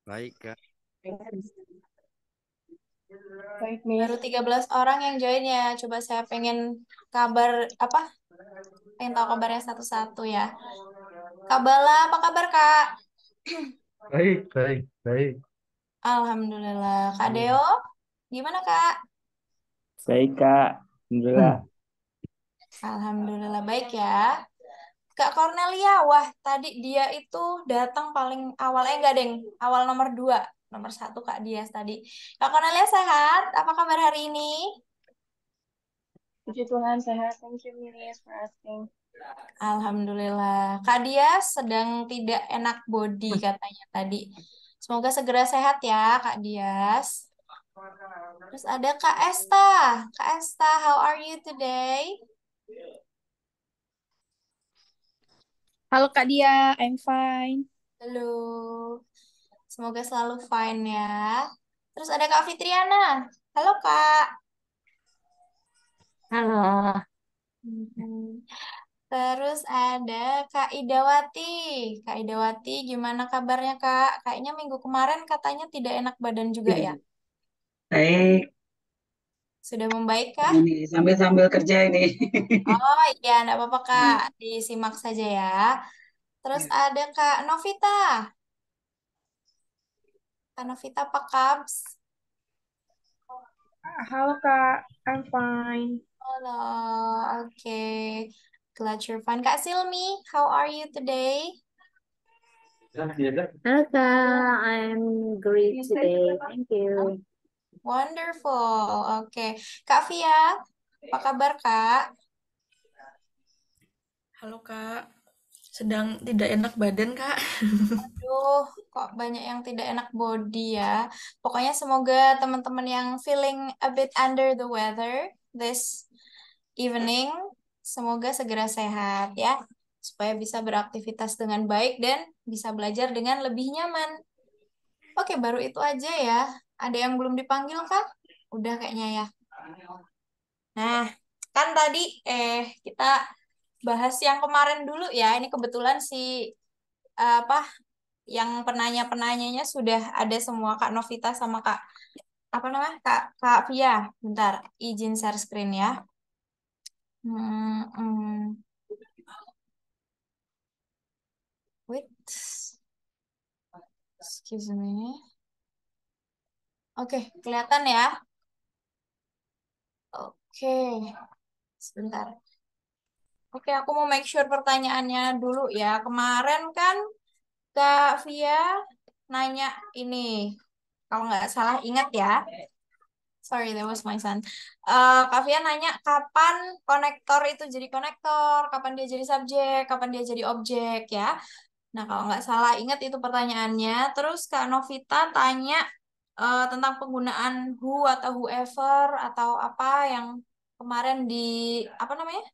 Baik, Kak. Baik, Baru Miss. 13 orang yang join ya. Coba saya pengen kabar apa? Pengen tahu kabarnya satu-satu ya. Kak Bala, apa kabar Kak? Baik, baik, baik. Alhamdulillah. Kak Iya. Deo, gimana Kak? Baik, Kak. Alhamdulillah. Alhamdulillah baik ya. Kak Cornelia, wah tadi dia itu datang paling awal, enggak deng, awal nomor 2, nomor 1 Kak Dias tadi. Kak Cornelia sehat? Apa kabar hari ini? Puji Tuhan, sehat. Thank you, Miss, for asking. Alhamdulillah. Kak Dias sedang tidak enak body katanya tadi. Semoga segera sehat ya Kak Dias. Terus ada Kak Esta. Kak Esta, how are you today? Halo Kak Dia, I'm fine. Halo. Semoga selalu fine ya. Terus ada Kak Fitriana. Halo Kak. Halo. Mhm. Terus ada Kak Idawati. Kak Idawati, gimana kabarnya Kak? Kayaknya minggu kemarin katanya tidak enak badan juga ya. Baik, Sudah membaik kah? ini sambil-sambil kerja ini. Oh iya, enggak apa-apa Kak. Disimak saja ya. Terus ada Kak Novita. Kak Novita apa kabs? Halo, Kak. I'm fine. Halo, oke. Glad you're fine. Kak Silmi, how are you today? Halo Kak, I'm great today. Thank you. Wonderful. Oke. Kak Via, apa kabar Kak? Halo Kak, sedang tidak enak badan Kak. Aduh, kok banyak yang tidak enak body ya. Pokoknya semoga teman-teman yang feeling a bit under the weather this evening, semoga segera sehat ya. Supaya bisa beraktivitas dengan baik dan bisa belajar dengan lebih nyaman. Oke, baru itu aja ya. Ada yang belum dipanggil kah? Udah kayaknya ya. Nah, kan tadi kita bahas yang kemarin dulu ya. Ini kebetulan si apa yang penanya-penanyanya sudah ada semua Kak Novita sama Kak apa namanya Kak Kak Via. Bentar, izin share screen ya. Hmm, hmm. Wait, excuse me. Oke, kelihatan ya. Oke, sebentar. Oke, aku mau make sure pertanyaannya dulu ya. Kemarin kan Kak Via nanya ini, kalau nggak salah ingat ya. Sorry, that was my son. Kak Via nanya kapan konektor itu jadi konektor, kapan dia jadi subjek, kapan dia jadi objek ya. Nah, kalau nggak salah ingat itu pertanyaannya. Terus Kak Novita tanya tentang penggunaan who atau whoever atau apa yang kemarin di apa namanya?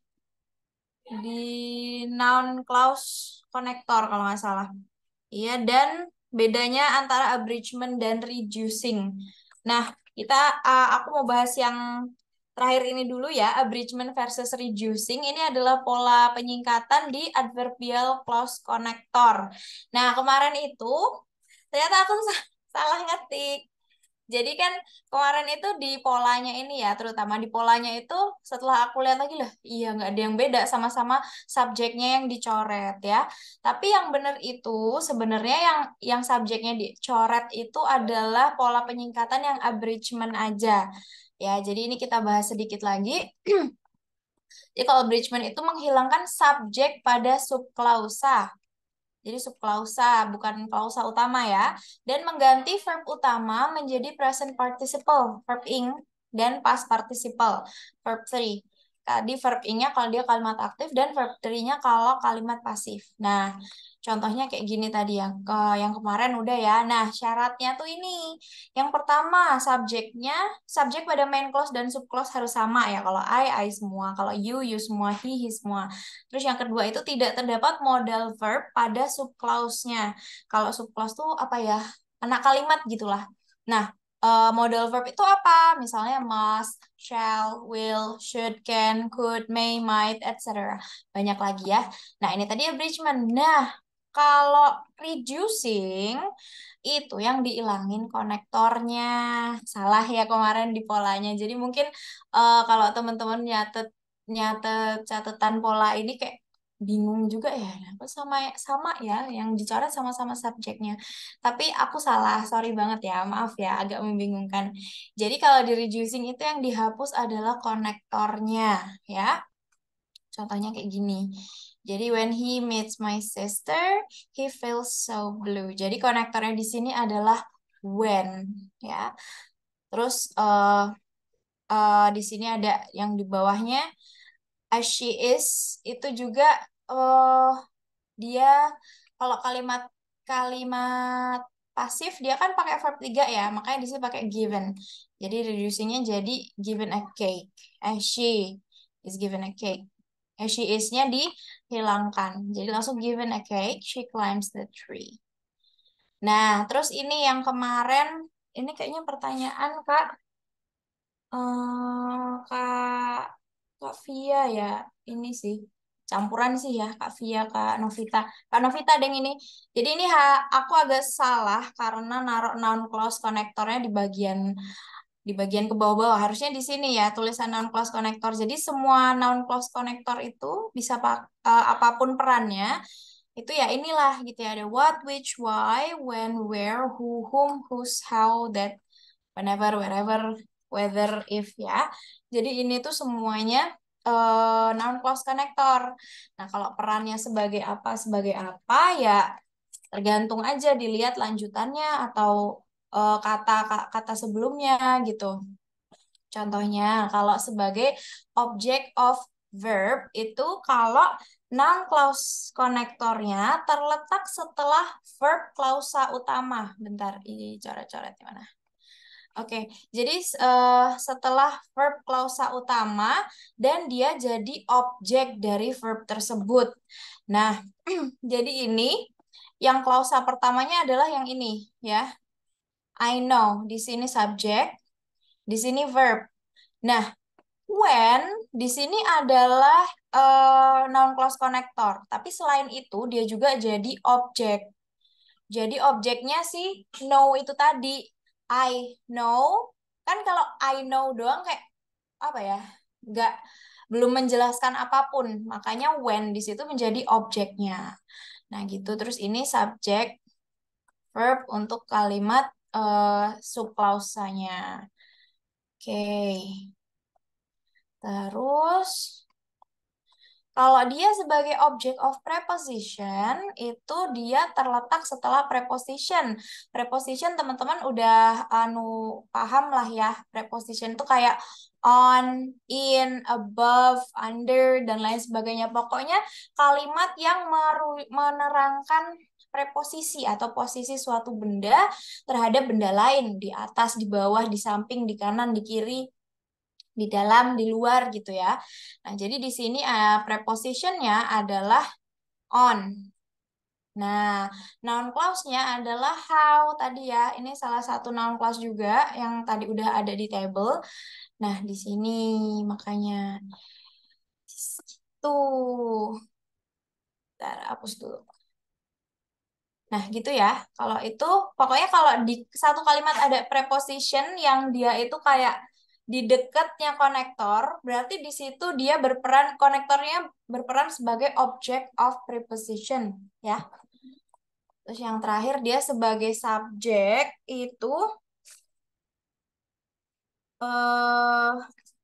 Di noun clause connector kalau nggak salah. Iya, dan bedanya antara abridgment dan reducing. Nah, kita aku mau bahas yang terakhir ini dulu ya, abridgment versus reducing. Ini adalah pola penyingkatan di adverbial clause connector. Nah, kemarin itu ternyata aku salah ngetik. Jadi kan kemarin itu di polanya ini ya, terutama di polanya itu setelah aku lihat lagi lah, iya nggak ada yang beda sama-sama subjeknya yang dicoret ya. Tapi yang benar itu sebenarnya yang subjeknya dicoret itu adalah pola penyingkatan yang abridgment aja. Ya, jadi ini kita bahas sedikit lagi. Jadi kalau abridgment itu menghilangkan subjek pada subklausa. Jadi subklausa, bukan klausa utama ya. Dan mengganti verb utama menjadi present participle, verb ing, dan past participle, verb 3. Tadi verb ing-nya kalau dia kalimat aktif dan verb 3-nya kalau kalimat pasif. Nah, contohnya kayak gini tadi ya. Yang kemarin udah ya. Nah, syaratnya tuh ini. Yang pertama, subjek pada main clause dan subclause harus sama ya. Kalau I semua. Kalau you semua. He semua. Terus yang kedua itu tidak terdapat modal verb pada subclause-nya. Kalau subclause tuh apa ya? Anak kalimat gitulah. Nah, modal verb itu apa? Misalnya must, shall, will, should, can, could, may, might, etc. Banyak lagi ya. Nah, ini tadi abridgment. Nah, kalau reducing itu yang diilangin konektornya. Salah ya kemarin di polanya. Jadi mungkin kalau teman-teman nyatet nyatet catatan pola ini kayak bingung juga ya. Apa sama sama ya yang dicoret sama-sama subjeknya. Tapi aku salah, sorry banget ya. Maaf ya, agak membingungkan. Jadi kalau di reducing itu yang dihapus adalah konektornya ya. Contohnya kayak gini. Jadi when he meets my sister, he feels so blue. Jadi konektornya di sini adalah when, ya. Terus di sini ada yang di bawahnya as she is itu juga dia kalau kalimat pasif dia kan pakai verb 3 ya, makanya di sini pakai given. Jadi reducingnya jadi given a cake. As she is given a cake. She is-nya dihilangkan. Jadi langsung given a cake, she climbs the tree. Nah, terus ini yang kemarin, ini kayaknya pertanyaan Kak Via ya. Ini sih, campuran sih ya, Kak Via, Kak Novita. Kak Novita ada yang ini. Jadi ini aku agak salah karena naruh noun clause konektornya di bagian ke bawah-bawah. Harusnya di sini ya tulisan noun clause connector. Jadi semua noun clause connector itu bisa apapun perannya. Itu ya inilah gitu ya. Ada what, which, why, when, where, who, whom, whose, how, that, whenever, wherever, whether, if ya. Jadi ini tuh semuanya noun clause connector. Nah, kalau perannya sebagai apa ya tergantung aja dilihat lanjutannya atau kata-kata sebelumnya gitu. Contohnya, kalau sebagai object of verb itu kalau noun clause konektornya terletak setelah verb klausa utama. Bentar, ini coret-coret di mana? Oke, jadi setelah verb klausa utama dan dia jadi objek dari verb tersebut. Nah, jadi ini yang klausa pertamanya adalah yang ini ya. I know, di sini subjek, di sini verb. Nah, when di sini adalah noun clause connector, tapi selain itu dia juga jadi objek. Jadi objeknya sih know itu tadi. I know, kan kalau I know doang kayak apa ya? Nggak belum menjelaskan apapun. Makanya when di situ menjadi objeknya. Nah, gitu. Terus ini subjek verb untuk kalimat subklausanya. Oke. Terus kalau dia sebagai object of preposition, itu dia terletak setelah preposition. Preposition teman-teman udah paham lah ya. Preposition itu kayak on, in, above, under, dan lain sebagainya. Pokoknya kalimat yang menerangkan preposisi atau posisi suatu benda terhadap benda lain. Di atas, di bawah, di samping, di kanan, di kiri, di dalam, di luar gitu ya. Nah, jadi di sini prepositionnya adalah on. Nah, noun clause-nya adalah how tadi ya. Ini salah satu noun clause juga yang tadi udah ada di table. Nah, di sini makanya tuh. Bentar, hapus dulu. Nah, gitu ya. Kalau itu, pokoknya kalau di satu kalimat ada preposition yang dia itu kayak di dekatnya konektor, berarti di situ dia konektornya berperan sebagai object of preposition, ya. Terus yang terakhir dia sebagai subjek itu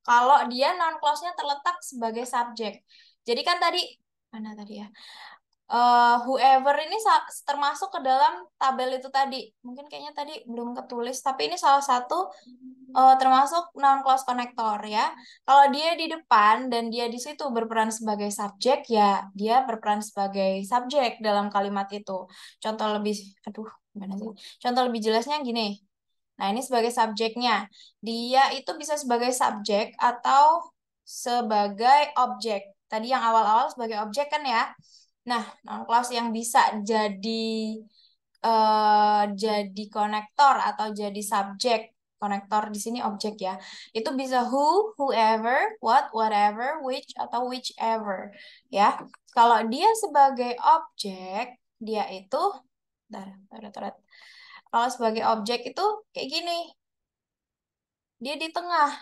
kalau dia noun clause-nya terletak sebagai subjek. Jadi kan tadi mana tadi ya? Whoever ini termasuk ke dalam tabel itu tadi. Mungkin kayaknya tadi belum ketulis, tapi ini salah satu termasuk noun clause connector ya. Kalau dia di depan dan dia di situ berperan sebagai subjek, ya dia berperan sebagai subjek dalam kalimat itu. Contoh lebih, gimana sih? Contoh lebih jelasnya gini. Nah, ini sebagai subjeknya. Dia itu bisa sebagai subjek atau sebagai objek. Tadi yang awal-awal sebagai objek kan ya. Nah, noun clause yang bisa jadi konektor atau jadi subjek. Konektor di sini objek ya. Itu bisa who, whoever, what, whatever, which atau whichever ya. Kalau dia sebagai objek dia itu, kalau sebagai objek itu kayak gini, dia di tengah.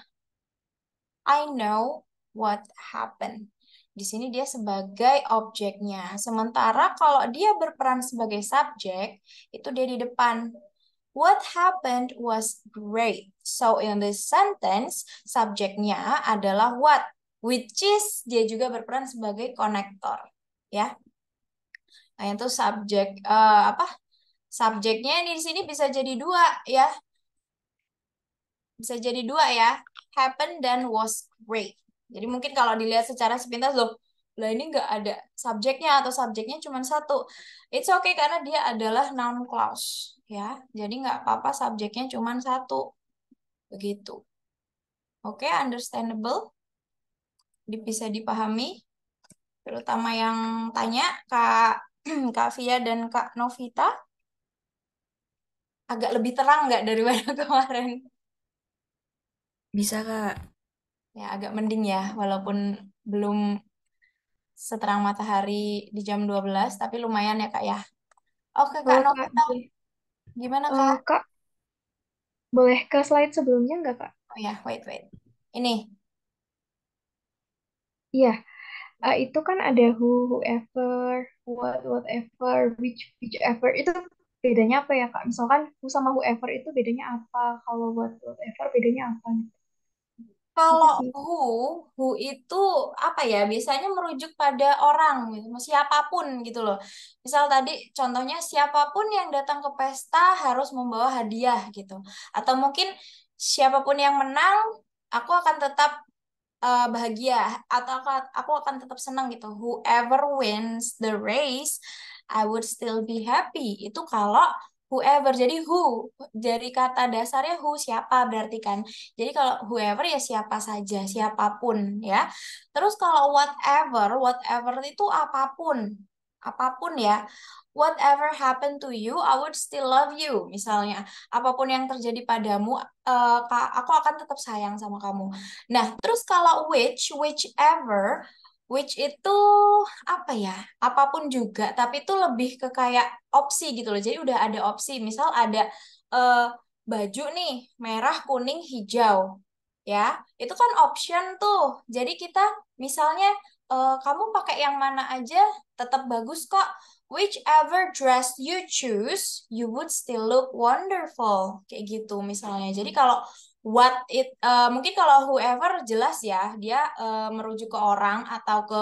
I know what happened. Di sini dia sebagai objeknya. Sementara kalau dia berperan sebagai subjek, itu dia di depan. What happened was great. So in this sentence, subjeknya adalah what, which is dia juga berperan sebagai konektor, ya. Nah, itu subjek apa? Subjeknya di sini bisa jadi dua, ya. Bisa jadi dua ya. Happened dan was great. Jadi mungkin kalau dilihat secara sepintas loh, lah ini nggak ada subjeknya atau subjeknya cuma satu. It's okay karena dia adalah noun clause, ya. Jadi nggak apa-apa subjeknya cuma satu. Begitu. Oke, understandable. Bisa dipahami. Terutama yang tanya, Kak Kak Via dan Kak Novita. Agak lebih terang nggak daripada kemarin? Bisa, Kak. Ya, agak mending ya, walaupun belum seterang matahari di jam 12, tapi lumayan ya, Kak ya. Oke, Kak Oh, Kak, Novita, gimana, Kak? Kak, boleh ke slide sebelumnya nggak, Kak? Oh ya, wait. Ini, Iya, itu kan ada whoever, whatever, whichever. Itu bedanya apa ya, Kak? Misalkan who sama whoever itu bedanya apa? Kalau whatever bedanya apa? Itu kalau sih. who itu apa ya? Biasanya merujuk pada orang, gitu, siapapun gitu loh. Misal tadi contohnya siapapun yang datang ke pesta harus membawa hadiah gitu. Atau mungkin siapapun yang menang, aku akan tetap bahagia atau aku akan tetap senang gitu. Whoever wins the race, I would still be happy. Itu kalau whoever. Jadi who dari kata dasarnya who siapa berarti kan. Jadi kalau whoever ya siapa saja, siapapun ya. Terus kalau whatever itu apapun. Apapun ya. Whatever happened to you, I would still love you. Misalnya, apapun yang terjadi padamu, aku akan tetap sayang sama kamu. Nah, terus kalau whichever, which itu apa ya? Apapun juga, tapi itu lebih ke kayak opsi gitu loh. Jadi udah ada opsi. Misal ada eh, baju nih, merah, kuning, hijau. Ya, itu kan option tuh. Jadi kita misalnya kamu pakai yang mana aja tetap bagus kok. Whichever dress you choose, you would still look wonderful. Kayak gitu misalnya. Jadi kalau mungkin kalau whoever jelas ya dia merujuk ke orang atau ke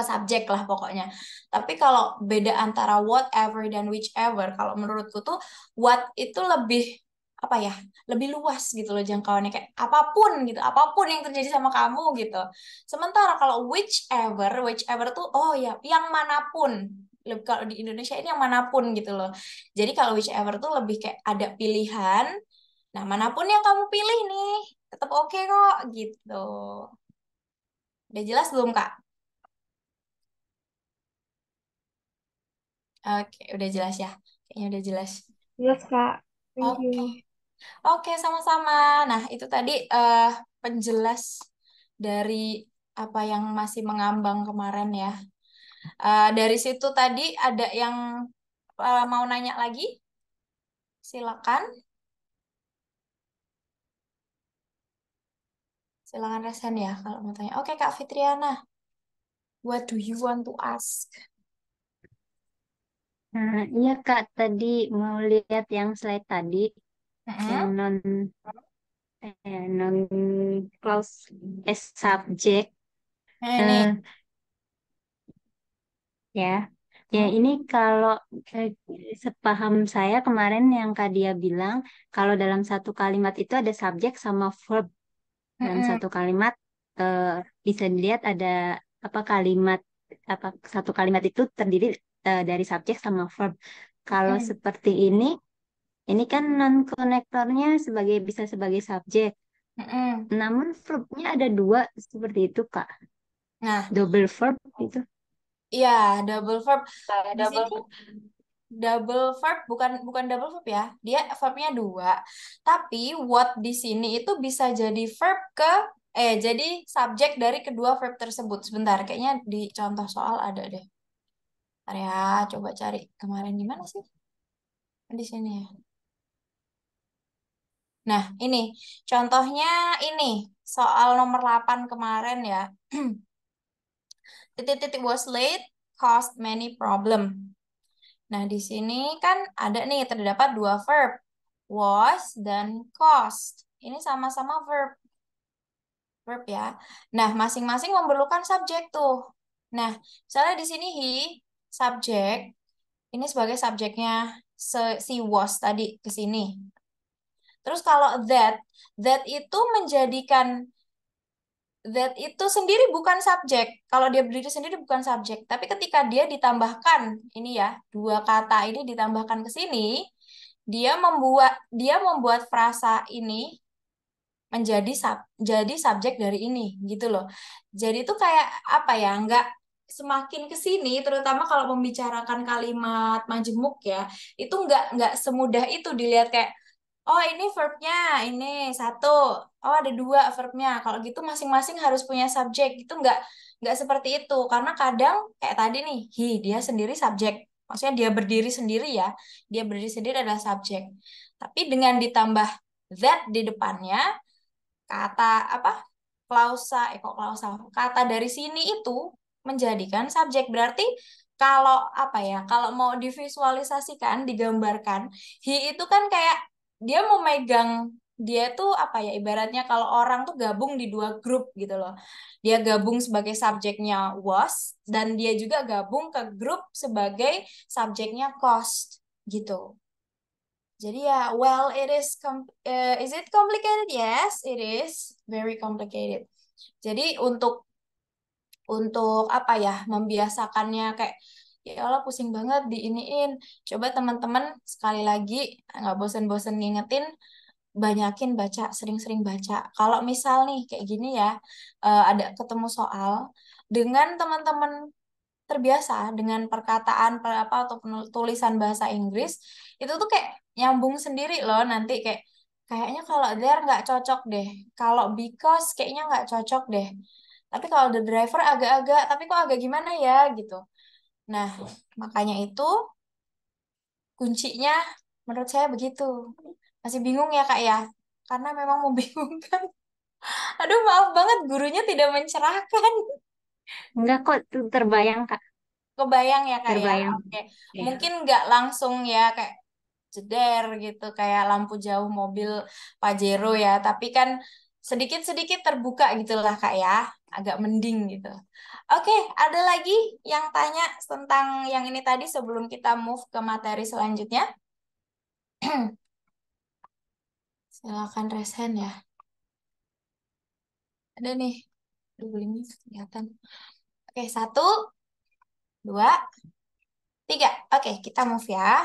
subjek lah pokoknya. Tapi kalau beda antara whatever dan whichever, kalau menurutku tuh what itu lebih apa ya, lebih luas gitu loh jangkauannya, kayak apapun gitu, apapun yang terjadi sama kamu gitu. Sementara kalau whichever tuh oh ya yang manapun. Kalau di Indonesia ini yang manapun gitu loh. Jadi kalau whichever tuh lebih kayak ada pilihan. Nah, manapun yang kamu pilih nih, tetap oke kok gitu. Udah jelas belum, Kak? Oke, udah jelas ya. Kayaknya udah jelas. Jelas, Kak. Thank you. Oke, oke, sama-sama. Nah, itu tadi penjelas dari apa yang masih mengambang kemarin ya. Dari situ tadi ada yang mau nanya lagi? Silakan. Silakan resen ya kalau mau tanya. Oke, Kak Fitriana. What do you want to ask? Nah, iya Kak, tadi mau lihat yang slide tadi, yang Mm-mm. non clause as subject. Nah, ini. Eh, ya, ya Hmm? ini kalau eh, sepaham saya kemarin yang Kak Dia bilang, kalau dalam satu kalimat itu ada subjek sama verb. Dalam Mm-mm. satu kalimat eh, bisa dilihat ada apa kalimat apa satu kalimat itu terdiri dari subjek sama verb. Kalau Mm-mm. seperti ini kan non konektornya bisa sebagai subjek. Mm-mm. Namun verbnya ada dua seperti itu Kak. Nah, Double verb itu. iya, double verb. Di sini double verb bukan bukan double verb ya. Dia verbnya dua. Tapi what di sini itu bisa jadi verb jadi subjek dari kedua verb tersebut. Sebentar, kayaknya di contoh soal ada deh. Bentar ya, coba cari kemarin di mana sih? Di sini ya. Nah, ini contohnya ini soal nomor 8 kemarin ya. Titik-titik was late caused many problem. Nah, di sini kan ada nih terdapat dua verb, was dan caused. Ini sama-sama verb ya. Nah, masing-masing memerlukan subjek tuh. Nah, misalnya di sini he, subjek, ini sebagai subjeknya si was tadi ke sini. Terus kalau that itu menjadikan that itu sendiri bukan subjek. Kalau dia berdiri sendiri bukan subjek. Tapi ketika dia ditambahkan, ini ya, dua kata ini ditambahkan ke sini, dia membuat frasa ini jadi subjek dari ini gitu loh. Jadi itu kayak apa ya? Nggak semakin ke sini, terutama kalau membicarakan kalimat majemuk ya, itu nggak semudah itu dilihat kayak oh ini verbnya ini satu, oh ada dua verbnya. Kalau gitu masing-masing harus punya subjek. Itu nggak seperti itu karena kadang kayak tadi nih, dia sendiri subjek. Maksudnya dia berdiri sendiri ya, dia berdiri sendiri adalah subjek. Tapi dengan ditambah that di depannya, kata apa? Klausa, kata dari sini itu menjadikan subjek. Berarti kalau apa ya? Kalau mau divisualisasikan, digambarkan, he itu kan kayak dia mau megang dia tuh apa ya ibaratnya kalau orang tuh gabung di dua grup gitu loh. Dia gabung sebagai subjeknya was dan dia juga gabung ke grup sebagai subjeknya cost gitu. Jadi ya, well, is it complicated? Yes, it is very complicated. Jadi untuk apa ya, membiasakannya kayak ya Allah pusing banget diiniin. Coba teman-teman sekali lagi nggak bosen-bosen ngingetin, banyakin baca, sering-sering baca. Kalau misal nih kayak gini ya, ada ketemu soal dengan teman-teman terbiasa dengan perkataan apa atau tulisan bahasa Inggris itu tuh kayak nyambung sendiri loh nanti kayak kayaknya kalau there nggak cocok deh kalau because kayaknya nggak cocok deh tapi kalau the driver agak-agak tapi kok agak gimana ya gitu. Nah, makanya itu kuncinya menurut saya begitu. Masih bingung ya Kak ya, karena memang membingungkan. Aduh, maaf banget gurunya tidak mencerahkan. Enggak kok, terbayang Kak, Kebayang ya Kak ya. terbayang. Oke. Ya. Mungkin nggak langsung ya kayak jeder gitu kayak lampu jauh mobil Pajero ya, tapi kan sedikit-sedikit terbuka gitulah Kak ya. Agak mending gitu. Oke, ada lagi yang tanya tentang yang ini tadi sebelum kita move ke materi selanjutnya? Silakan raise hand ya. Ada nih. Aduh, ini kelihatan. Oke, satu, dua, tiga. Oke, kita move ya.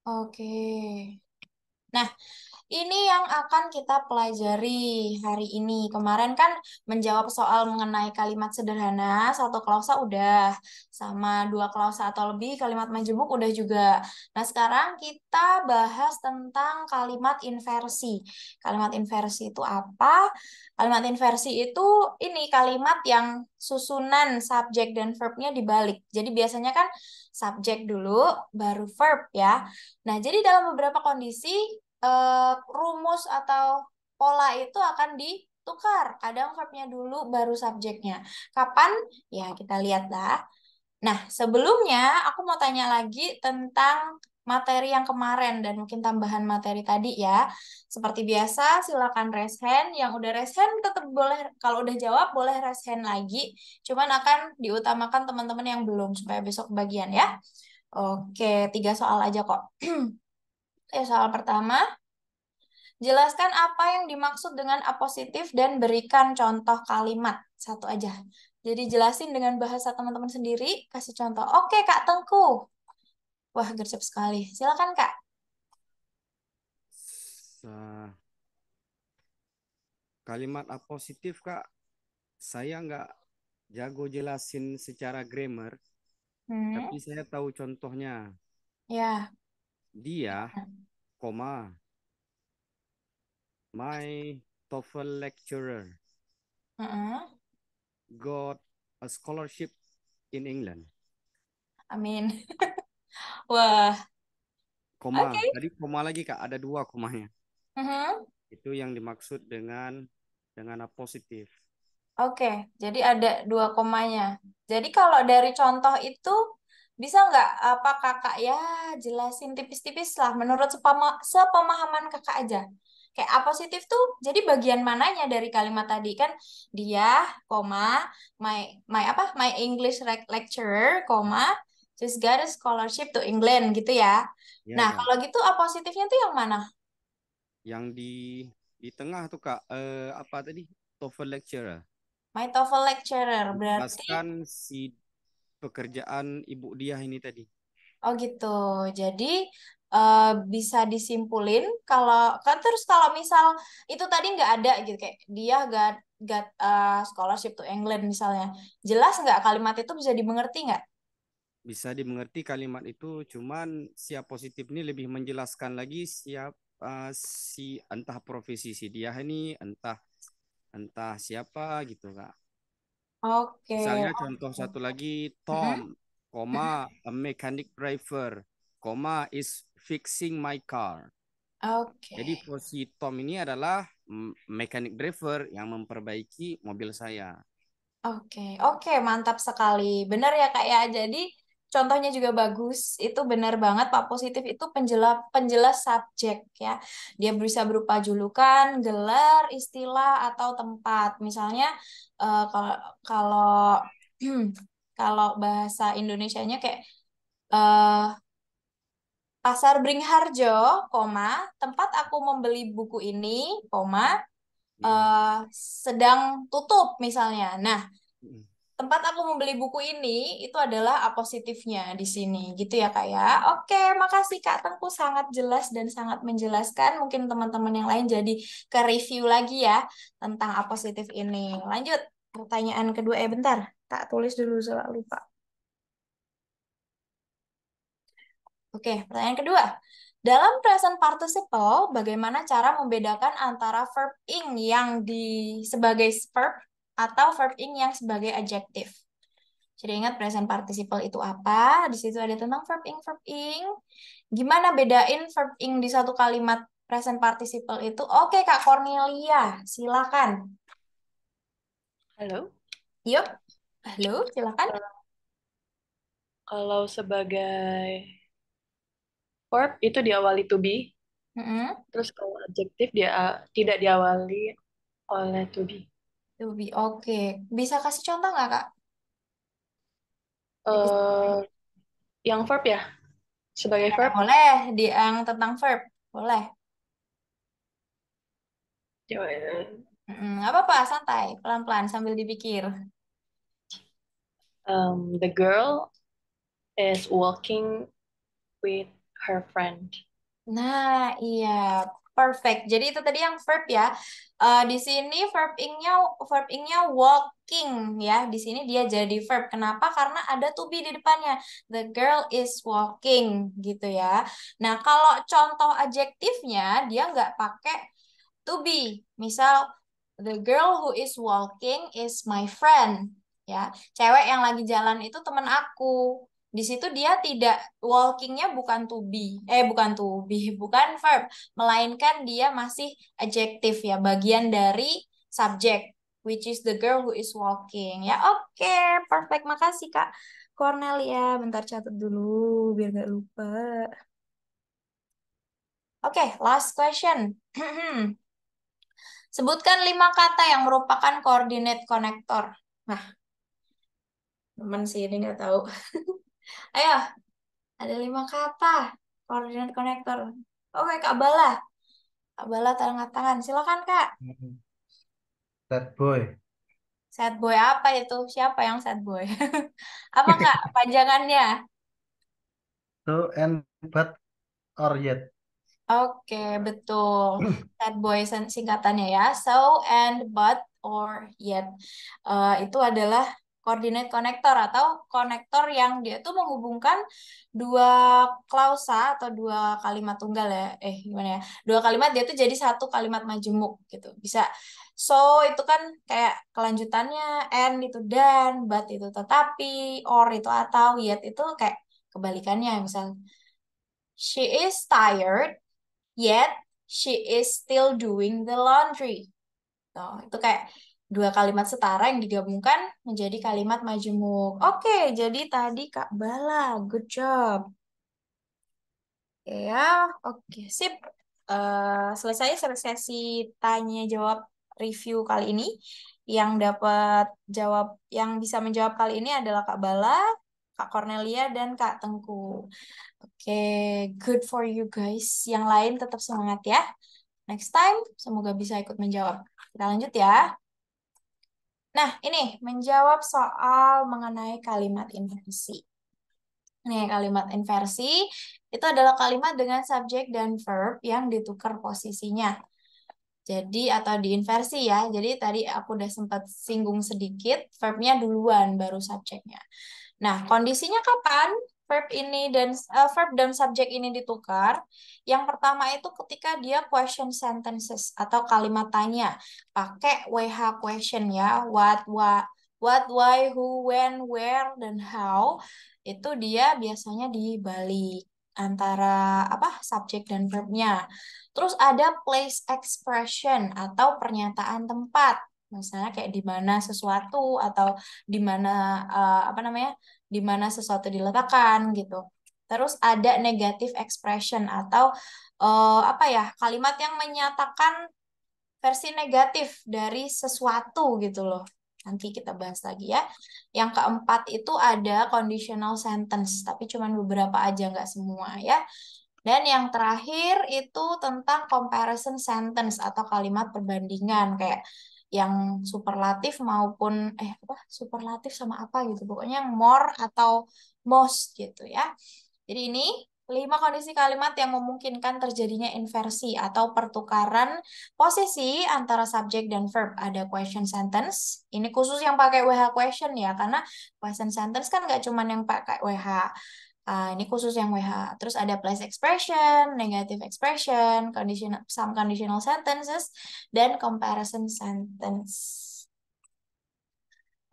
Oke. Nah, ini yang akan kita pelajari hari ini. Kemarin kan menjawab soal mengenai kalimat sederhana, satu klausa udah, sama dua klausa atau lebih kalimat majemuk udah juga. Nah, sekarang kita bahas tentang kalimat inversi. Kalimat inversi itu apa? Kalimat inversi itu ini kalimat yang susunan subjek dan verbnya dibalik. Jadi biasanya kan subjek dulu, baru verb ya. Nah, jadi dalam beberapa kondisi rumus atau pola itu akan ditukar. Kadang verbnya dulu baru subjeknya. Kapan? Ya, kita lihatlah. Nah, sebelumnya aku mau tanya lagi tentang materi yang kemarin dan mungkin tambahan materi tadi ya. Seperti biasa, silakan raise hand. Yang udah raise hand tetap boleh, kalau udah jawab boleh raise hand lagi. Cuman akan diutamakan teman-teman yang belum supaya besok kebagian ya. Oke, 3 soal aja kok. Soal pertama, jelaskan apa yang dimaksud dengan apositif dan berikan contoh kalimat. Satu aja. Jadi jelasin dengan bahasa teman-teman sendiri, kasih contoh. Oke, Kak Tengku. Wah, gercep sekali. Silakan, Kak. Kalimat apositif, Kak, saya nggak jago jelasin secara grammar, tapi saya tahu contohnya. Ya. Dia, koma, my TOEFL lecturer got a scholarship in England. Amin. Wah, Koma. oke. Tadi koma lagi Kak, ada 2 komanya. Mhm. Itu yang dimaksud dengan apositif. Oke, jadi ada 2 komanya. Jadi kalau dari contoh itu bisa nggak apa kakak ya jelasin tipis-tipis lah menurut sepemahaman kakak aja. Kayak apositif tuh jadi bagian mananya dari kalimat tadi kan dia, koma, my English lecturer, koma, just got a scholarship to England gitu ya. Ya Nah, Kak. kalau gitu apositifnya tuh yang mana? Yang di tengah tuh Kak, apa tadi? TOEFL lecturer. My TOEFL lecturer berarti. Jelaskan si pekerjaan ibu dia ini tadi. Oh gitu. Jadi bisa disimpulin kalau kan terus kalau misal itu tadi nggak ada gitu kayak dia got scholarship to England misalnya. Jelas nggak kalimat itu bisa dimengerti nggak? Bisa dimengerti kalimat itu, cuman siap positif ini lebih menjelaskan lagi si entah profesi si dia ini, entah siapa gitu Kak. Oke. Misalnya contoh satu lagi, Tom, Mm-mm. koma, a mechanic driver, koma, is fixing my car. Oke. Jadi posisi Tom ini adalah mechanic driver yang memperbaiki mobil saya. Oke, oke, mantap sekali. Benar ya Kak ya. Jadi contohnya juga bagus. Itu benar banget Pak. Positif itu penjelas penjelas subjek ya. Dia bisa berupa julukan, gelar, istilah atau tempat. Misalnya kalau kalau kalau bahasa Indonesianya kayak eh, Pasar Bringharjo, koma, tempat aku membeli buku ini, koma, Mm-mm. eh, sedang tutup misalnya. Nah, Mm-mm. tempat aku membeli buku ini itu adalah apositifnya di sini gitu ya Kak ya. Oke, makasih Kak Tengku sangat jelas dan sangat menjelaskan. Mungkin teman-teman yang lain jadi ke review lagi ya tentang apositif ini. Lanjut pertanyaan kedua. Bentar, tak tulis dulu soal lupa. Oke, pertanyaan kedua. Dalam present participle, bagaimana cara membedakan antara verb ing yang sebagai verb atau verb ing yang sebagai adjektif? Jadi ingat present participle itu apa? Di situ ada tentang verb ing, verb ing. Gimana bedain verb ing di satu kalimat present participle itu? Oke, Kak Cornelia, silakan. Halo. Yuk, halo, silakan. Kalau sebagai verb itu diawali to be, Mm-mm. terus kalau adjektif dia tidak diawali oleh to be. To be, oke. Bisa kasih contoh nggak, Kak? Eh, yang verb ya, sebagai verb, Boleh, di yang tentang verb. Boleh. Nggak apa-apa, santai. Pelan-pelan sambil dipikir. the girl is walking with her friend. Nah, iya, perfect. Jadi itu tadi yang verb ya. Di sini verb ing-nya walking ya. Di sini dia jadi verb. Kenapa? Karena ada to be di depannya. The girl is walking gitu ya. Nah, kalau contoh adjektifnya dia nggak pakai to be. Misal, the girl who is walking is my friend. Ya, cewek yang lagi jalan itu teman aku. Di situ dia tidak walkingnya bukan to be, bukan to be, bukan verb, melainkan dia masih adjektif ya, bagian dari subjek, which is the girl who is walking. Ya, oke, perfect. Makasih Kak Cornelia. Bentar catat dulu biar gak lupa. Oke, last question. Sebutkan 5 kata yang merupakan coordinate connector. Nah, teman sih ini nggak tahu. Ayo, ada 5 kata coordinate connector. Oke, Kak Bala. Kak Bala angkat tangan. Silakan, Kak. Sad boy. Sad boy apa itu? Siapa yang sad boy? Apa, Kak, panjangannya? To and but or yet. Oke, betul. Sad boy singkatannya ya. So, and, but, or, yet. Itu adalah coordinate connector atau konektor yang dia tuh menghubungkan dua klausa atau dua kalimat tunggal ya. Gimana ya? Dua kalimat dia tuh jadi satu kalimat majemuk gitu. Bisa so itu kan kayak kelanjutannya, and itu dan, but itu tetapi, or itu atau, yet itu kayak kebalikannya. Misal she is tired yet she is still doing the laundry. Tuh, itu kayak dua kalimat setara yang digabungkan menjadi kalimat majemuk. Oke, jadi tadi Kak Bala, good job. Ya, oke, sip. Selesai sesi tanya jawab review kali ini. Yang dapat jawab, yang bisa menjawab kali ini adalah Kak Bala, Kak Cornelia, dan Kak Tengku. Oke, good for you guys. Yang lain tetap semangat ya. Next time, semoga bisa ikut menjawab. Kita lanjut ya. Nah, ini menjawab soal mengenai kalimat inversi. Nih, kalimat inversi itu adalah kalimat dengan subjek dan verb yang ditukar posisinya. Jadi, atau diinversi ya. Jadi, tadi aku udah sempat singgung sedikit, verbnya duluan, baru subjeknya. Nah, kondisinya kapan verb dan subjek ini ditukar? Yang pertama itu ketika dia question sentences atau kalimat tanya pakai WH question ya, what, why, who, when, where, dan how. Itu dia biasanya dibalik antara subjek dan verbnya. Terus ada place expression atau pernyataan tempat. Misalnya kayak di mana sesuatu atau di mana di mana sesuatu diletakkan gitu. Terus ada negative expression atau kalimat yang menyatakan versi negatif dari sesuatu gitu loh. Nanti kita bahas lagi ya. Yang keempat itu ada conditional sentence, tapi cuma beberapa aja, nggak semua ya. Dan yang terakhir itu tentang comparison sentence atau kalimat perbandingan kayak yang superlatif maupun superlatif sama apa gitu. Pokoknya yang more atau most gitu ya. Jadi ini 5 kondisi kalimat yang memungkinkan terjadinya inversi atau pertukaran posisi antara subjek dan verb. Ada question sentence. Ini khusus yang pakai WH question ya, karena question sentence kan nggak cuma yang pakai WH. Ini khusus yang WH. Terus ada place expression, negative expression, some conditional sentences, dan comparison sentence.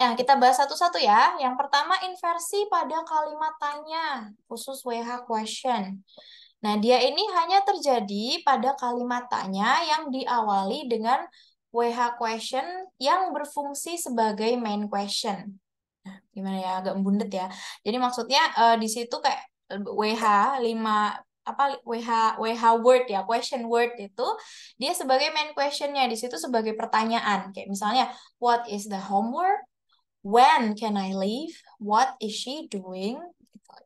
Nah, kita bahas satu-satu ya. Yang pertama, inversi pada kalimat tanya, khusus WH question. Nah, dia ini hanya terjadi pada kalimat tanya yang diawali dengan WH question yang berfungsi sebagai main question. Nah, gimana ya, agak bundet ya. Jadi maksudnya di situ kayak WH 5 WH word ya, question word itu dia sebagai main questionnya, di situ sebagai pertanyaan. Kayak misalnya, what is the homework? When can I leave? What is she doing?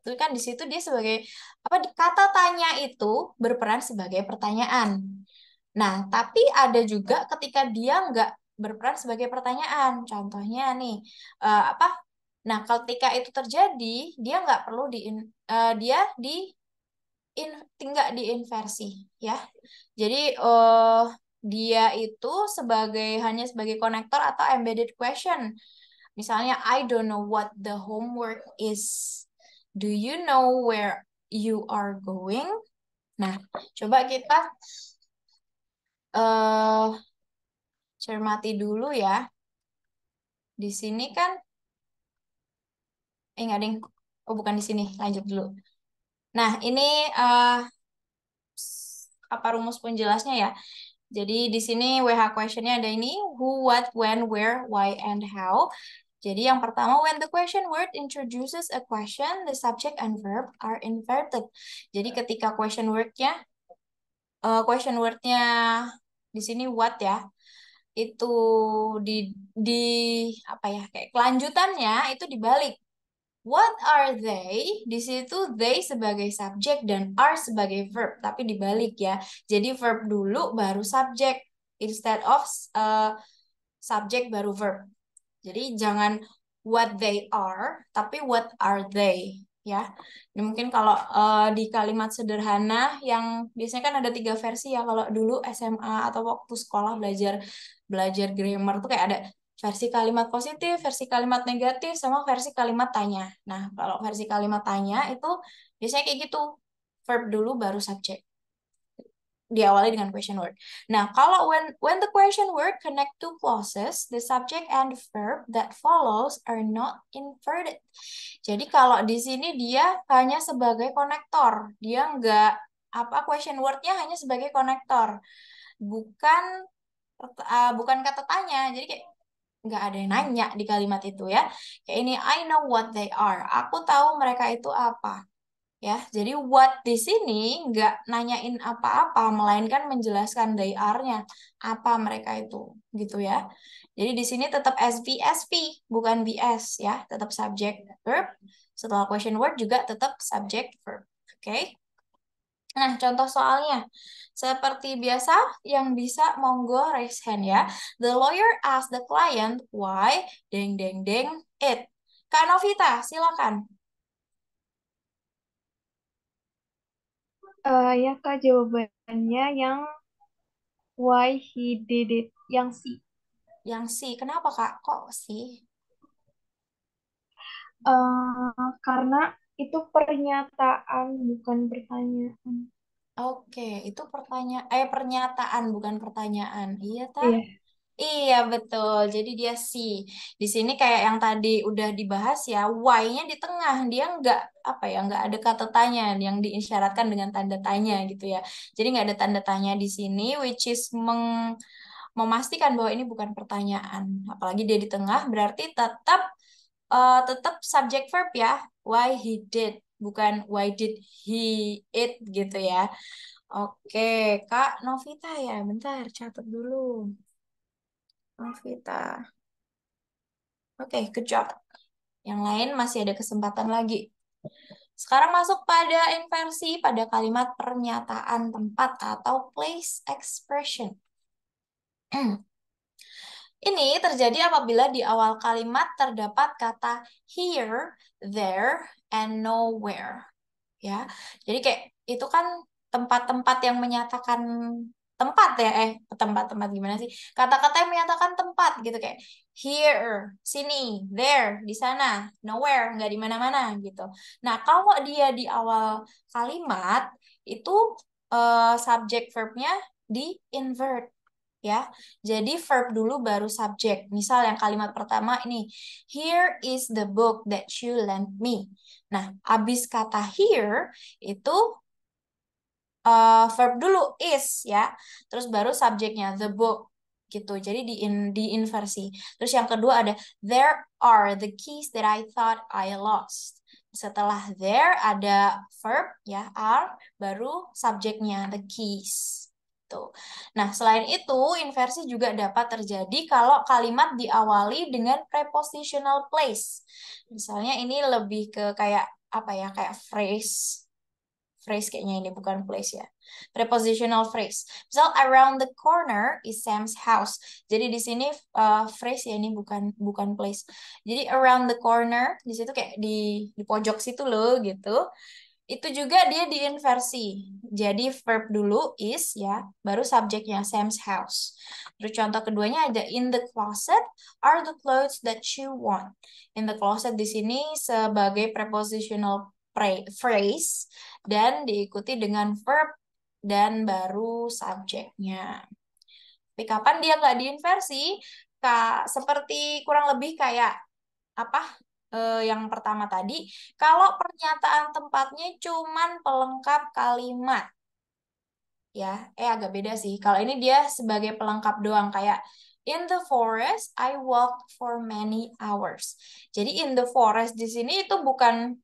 Itu kan di situ dia sebagai kata tanya itu berperan sebagai pertanyaan. Nah, tapi ada juga ketika dia nggak berperan sebagai pertanyaan. Contohnya nih, Nah, ketika itu terjadi, dia nggak perlu tinggal diinversi ya. Jadi dia itu hanya sebagai konektor atau embedded question. Misalnya, I don't know what the homework is. Do you know where you are going? Nah, coba kita cermati dulu ya. Di sini kan, nggak ding. Oh, bukan di sini. Lanjut dulu. Nah, ini rumus penjelasnya ya. Jadi di sini WH questionnya ada ini, who, what, when, where, why, and how. Jadi yang pertama, when the question word introduces a question, the subject and verb are inverted. Jadi ketika question wordnya di sini what ya, itu kayak kelanjutannya itu dibalik. What are they? Di situ they sebagai subjek dan are sebagai verb, tapi dibalik ya. Jadi verb dulu baru subjek instead of subjek baru verb. Jadi jangan what they are, tapi what are they ya. Ini mungkin kalau di kalimat sederhana yang biasanya kan ada 3 versi ya. Kalau dulu SMA atau waktu sekolah belajar grammar tuh kayak ada versi kalimat positif, versi kalimat negatif, sama versi kalimat tanya. Nah, kalau versi kalimat tanya itu biasanya kayak gitu. Verb dulu baru subject. Diawali dengan question word. Nah, kalau when the question word connect to clauses, the subject and verb that follows are not inverted. Jadi kalau di sini dia hanya sebagai konektor, dia nggak question wordnya hanya sebagai konektor, bukan bukan kata tanya. Jadi kayak nggak ada yang nanya di kalimat itu ya. Kayak ini, I know what they are. Aku tahu mereka itu apa. Ya, jadi what di sini nggak nanyain apa-apa, melainkan menjelaskan they are-nya, apa mereka itu, gitu ya. Jadi di sini tetap SVSV, bukan VS ya, tetap subject verb. Setelah question word juga tetap subject verb. Oke. Nah, contoh soalnya. Seperti biasa, yang bisa monggo raise hand ya. The lawyer asked the client why deng deng deng it. Kak Novita, silakan. Ya Kak, jawabannya yang why he did it, yang C. Yang C, kenapa Kak? Kok C? Karena itu pernyataan bukan pertanyaan. Oke, itu pernyataan bukan pertanyaan. Iya, Ta? Iya. Iya, betul. Jadi dia C. Di sini kayak yang tadi udah dibahas ya, why-nya di tengah. Dia nggak ada kata tanya yang diisyaratkan dengan tanda tanya gitu ya. Jadi nggak ada tanda tanya di sini, which is memastikan bahwa ini bukan pertanyaan. Apalagi dia di tengah, berarti tetap subject verb ya. Why he did, bukan why did he it gitu ya. Oke, Kak Novita ya. Bentar, catat dulu. Novita. Oke, good job. Yang lain masih ada kesempatan lagi. Sekarang masuk pada inversi pada kalimat pernyataan tempat atau place expression. Ini terjadi apabila di awal kalimat terdapat kata here, there, and nowhere. Ya, jadi kayak itu kan tempat-tempat yang menyatakan tempat ya, tempat-tempat gimana sih? Kata-kata yang menyatakan tempat gitu kayak here, sini, there, di sana, nowhere, nggak di mana-mana gitu. Nah, kalau dia di awal kalimat itu subject verbnya di invert ya. Jadi verb dulu baru subject. Misal yang kalimat pertama ini, here is the book that you lent me. Nah, abis kata here itu verb dulu is ya. Terus baru subjeknya the book gitu. Jadi di inversi. Terus yang kedua ada there are the keys that I thought I lost. Setelah there ada verb ya are baru subjeknya the keys. Tuh. Nah, selain itu, inversi juga dapat terjadi kalau kalimat diawali dengan prepositional place. Misalnya ini lebih ke kayak apa ya, kayak phrase. Phrase kayaknya ini bukan place ya. Prepositional phrase. Misal around the corner is Sam's house. Jadi di sini phrase ya, ini bukan place. Jadi around the corner di situ kayak di pojok situ loh gitu. Itu juga dia diinversi. Jadi verb dulu is ya, baru subjeknya Sam's house. Terus contoh keduanya ada in the closet are the clothes that you want. In the closet di sini sebagai prepositional phrase dan diikuti dengan verb dan baru subjeknya. Tapi kapan dia nggak diinversi? Seperti kurang lebih kayak apa yang pertama tadi, kalau pernyataan tempatnya cuman pelengkap kalimat, ya, agak beda sih. Kalau ini dia sebagai pelengkap doang, kayak in the forest I walked for many hours. Jadi in the forest di sini itu bukan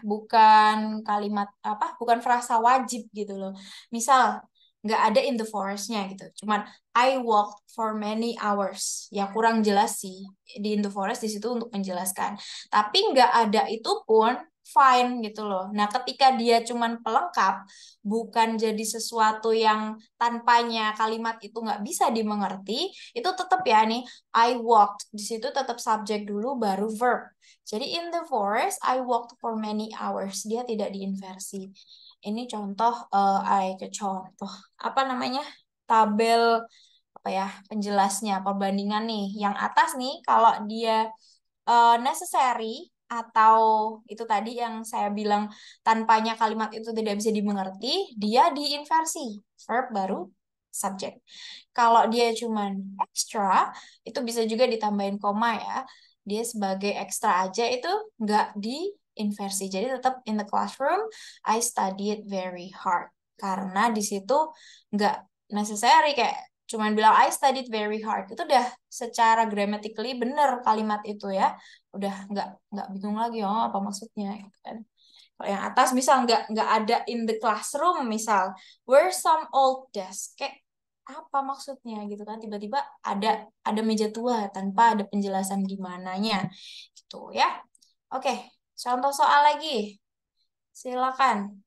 bukan kalimat bukan frasa wajib gitu loh. Misal nggak ada in the forest-nya gitu. Cuman I walked for many hours. Ya kurang jelas sih di in the forest di situ untuk menjelaskan. Tapi nggak ada itu pun fine gitu loh. Nah, ketika dia cuman pelengkap, bukan jadi sesuatu yang tanpanya kalimat itu nggak bisa dimengerti, itu tetap ya nih I walked di situ tetap subjek dulu baru verb. Jadi in the forest I walked for many hours. Dia tidak diinversi. Ini contoh contoh apa namanya? Tabel apa ya penjelasnya, perbandingan nih. Yang atas nih kalau dia necessary atau itu tadi yang saya bilang tanpanya kalimat itu tidak bisa dimengerti, dia diinversi, verb baru subjek. Kalau dia cuman extra, itu bisa juga ditambahin koma ya. Dia sebagai ekstra aja itu nggak diinversi. Jadi tetap in the classroom, I studied very hard. Karena di situ nggak necessary kayak cuman bilang I studied very hard. Itu udah secara grammatically bener kalimat itu ya. Udah nggak bingung lagi oh apa maksudnya gitu kan. Kalau yang atas misal nggak ada in the classroom misal where some old desk kayak apa maksudnya gitu kan tiba-tiba ada meja tua tanpa ada penjelasan gimananya gitu ya. Oke, contoh soal lagi. Silakan.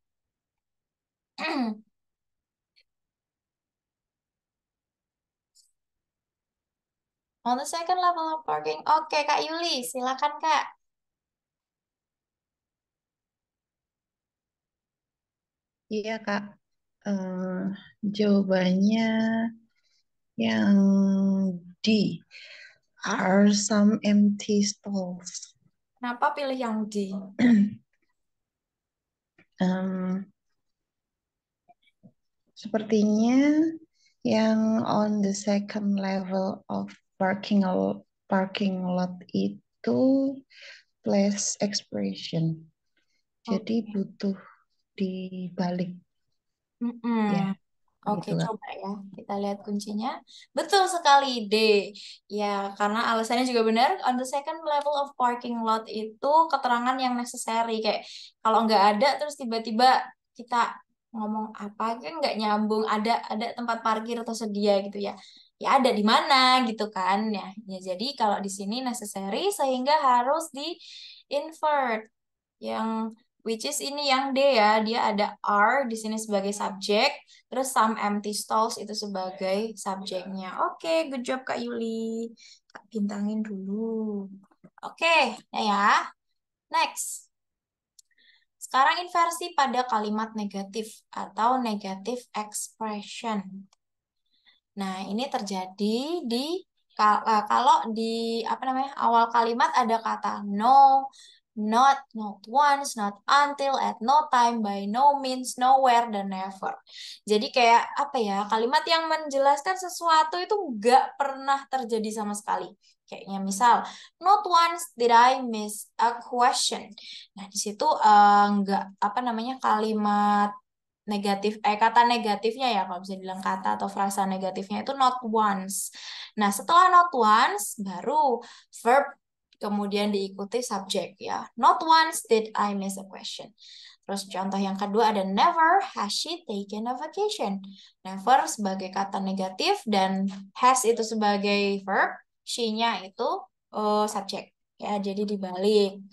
On the second level of parking. Oke, Kak Yuli, silakan Kak. Iya, Kak. Eh, jawabannya yang D. Are some empty stalls? Kenapa pilih yang D? Em, sepertinya yang on the second level of parking lot itu place expression. Jadi Oke. butuh dibalik Mm-mm. ya, Oke, gitu Kak. coba ya. Kita lihat kuncinya. Betul sekali, D. Ya, karena alasannya juga benar. On the second level of parking lot itu keterangan yang necessary. Kayak kalau nggak ada, terus tiba-tiba kita ngomong apa kan nggak nyambung. Ada tempat parkir atau sedia gitu ya. Ya ada di mana gitu kan. Ya jadi kalau di sini necessary sehingga harus di invert. Yang which is ini yang D ya, dia ada are di sini sebagai subjek, terus some empty stalls itu sebagai subjeknya. Oke, good job Kak Yuli. Kak bintangin dulu. Oke, ya. Next. Sekarang inversi pada kalimat negatif atau negative expression. Nah, ini terjadi di kalau di apa namanya awal kalimat ada kata no, not once, not until, at no time, by no means, nowhere, dan never. Jadi kayak apa ya kalimat yang menjelaskan sesuatu itu nggak pernah terjadi sama sekali. Kayaknya misal not once did I miss a question. Nah di situ nggak apa namanya kalimat negatif kata negatifnya ya kalau bisa bilang kata atau frasa negatifnya itu not once. Nah, setelah not once baru verb kemudian diikuti subjek ya. Not once did I miss a question. Terus contoh yang kedua ada never has she taken a vacation. Never sebagai kata negatif dan has itu sebagai verb, she-nya itu subjek ya. Jadi dibalik.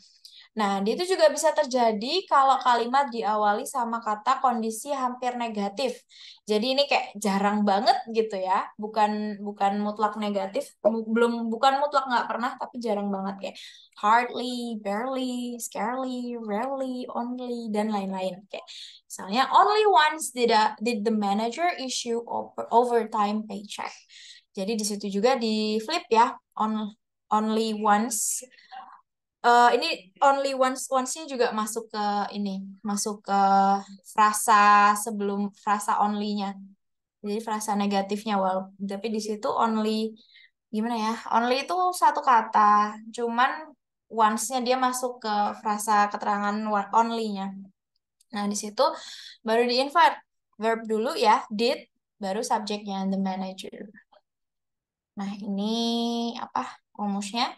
Nah, itu juga bisa terjadi kalau kalimat diawali sama kata kondisi hampir negatif. Jadi ini kayak jarang banget gitu ya, bukan mutlak negatif, bukan mutlak nggak pernah, tapi jarang banget kayak hardly, barely, scarcely, rarely, only dan lain-lain. Kayak misalnya only once did the manager issue overtime paycheck. Jadi di situ juga di flip ya, only once. Ini only once-nya juga masuk ke ini, masuk ke frasa sebelum frasa only-nya. Jadi frasa negatifnya tapi di situ only gimana ya? Only itu satu kata, cuman once-nya dia masuk ke frasa keterangan only-nya. Nah, di situ baru di-invert verb dulu ya, did, baru subjeknya the manager. Nah, ini apa rumusnya?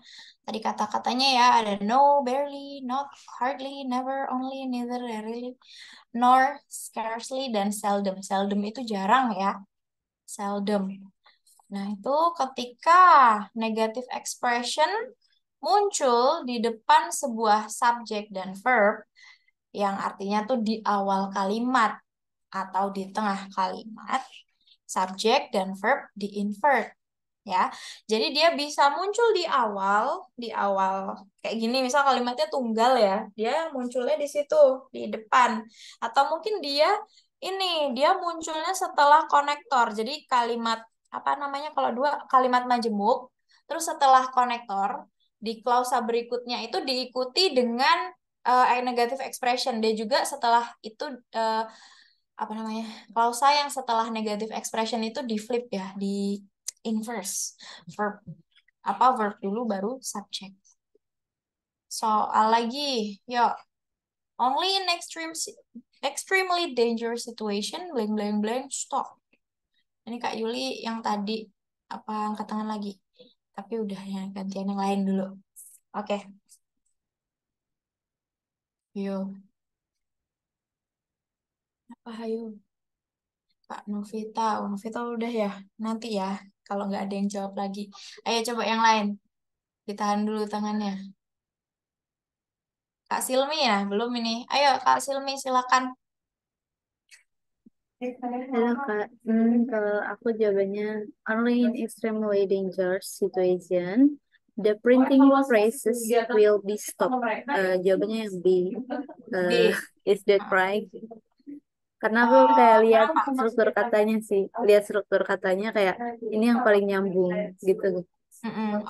Tadi kata-katanya ya ada no, barely, not, hardly, never, only, neither, rarely, nor, scarcely, dan seldom. Seldom itu jarang ya. Seldom. Nah, itu ketika negative expression muncul di depan sebuah subjek dan verb yang artinya tuh di awal kalimat atau di tengah kalimat, subjek dan verb di-invert. Ya, jadi dia bisa muncul di awal kayak gini, misal kalimatnya tunggal ya, dia munculnya di situ di depan, atau mungkin dia munculnya setelah konektor, jadi kalimat apa namanya kalau dua kalimat majemuk, terus setelah konektor di klausa berikutnya itu diikuti dengan negative expression. Dia juga setelah itu apa namanya klausa yang setelah negative expression itu di flip ya, di inverse verb. Apa verb dulu baru subject. Soal lagi, yuk. Only in extremely dangerous situation, blank blank blank, stop. Ini Kak Yuli yang tadi apa angkat tangan lagi. Tapi udah ya gantian yang lain dulu. Oke. Yuk. Apa ayo? Kak Novita. Oh, Novita udah ya. Nanti ya. Kalau nggak ada yang jawab lagi. Ayo coba yang lain. Ditahan dulu tangannya. Kak Silmi ya, belum ini. Ayo Kak Silmi silakan. Halo Kak, kalau aku jawabannya only in extremely dangerous situation, the printing process will be stopped. Jawabannya yang B. B. Is that right? Karena aku kayak lihat struktur katanya sih, lihat struktur katanya kayak ini yang paling nyambung gitu.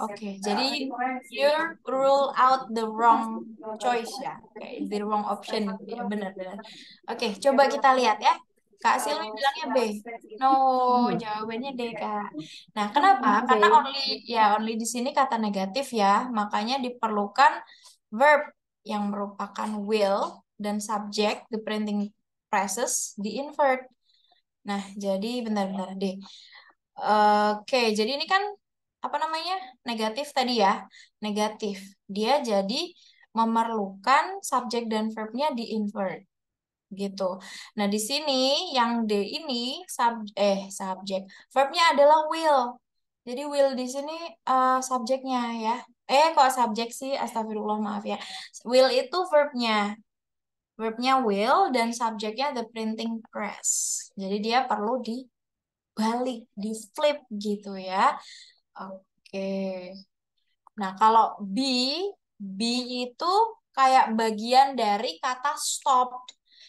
Oke. Jadi you rule out the wrong choice ya, kayak the wrong option ya, benar-benar. Oke, coba kita lihat ya. Kak Silmi bilangnya B. No, jawabannya D, Kak. Nah, kenapa? Karena only di sini kata negatif ya, makanya diperlukan verb yang merupakan will dan subject, the printing presses di invert. Nah, jadi benar-benar D. Oke, jadi ini kan apa namanya? Negatif tadi ya. Negatif. Dia jadi memerlukan subjek dan verbnya di invert gitu. Nah, di sini yang D ini subjek. Verbnya adalah will. Jadi will di sini subjeknya ya. Kok subjek sih? Astagfirullah, maaf ya. Will itu verbnya. Verbnya will dan subjeknya the printing press. Jadi dia perlu dibalik, di flip gitu ya. Oke. Nah, kalau B itu kayak bagian dari kata stop.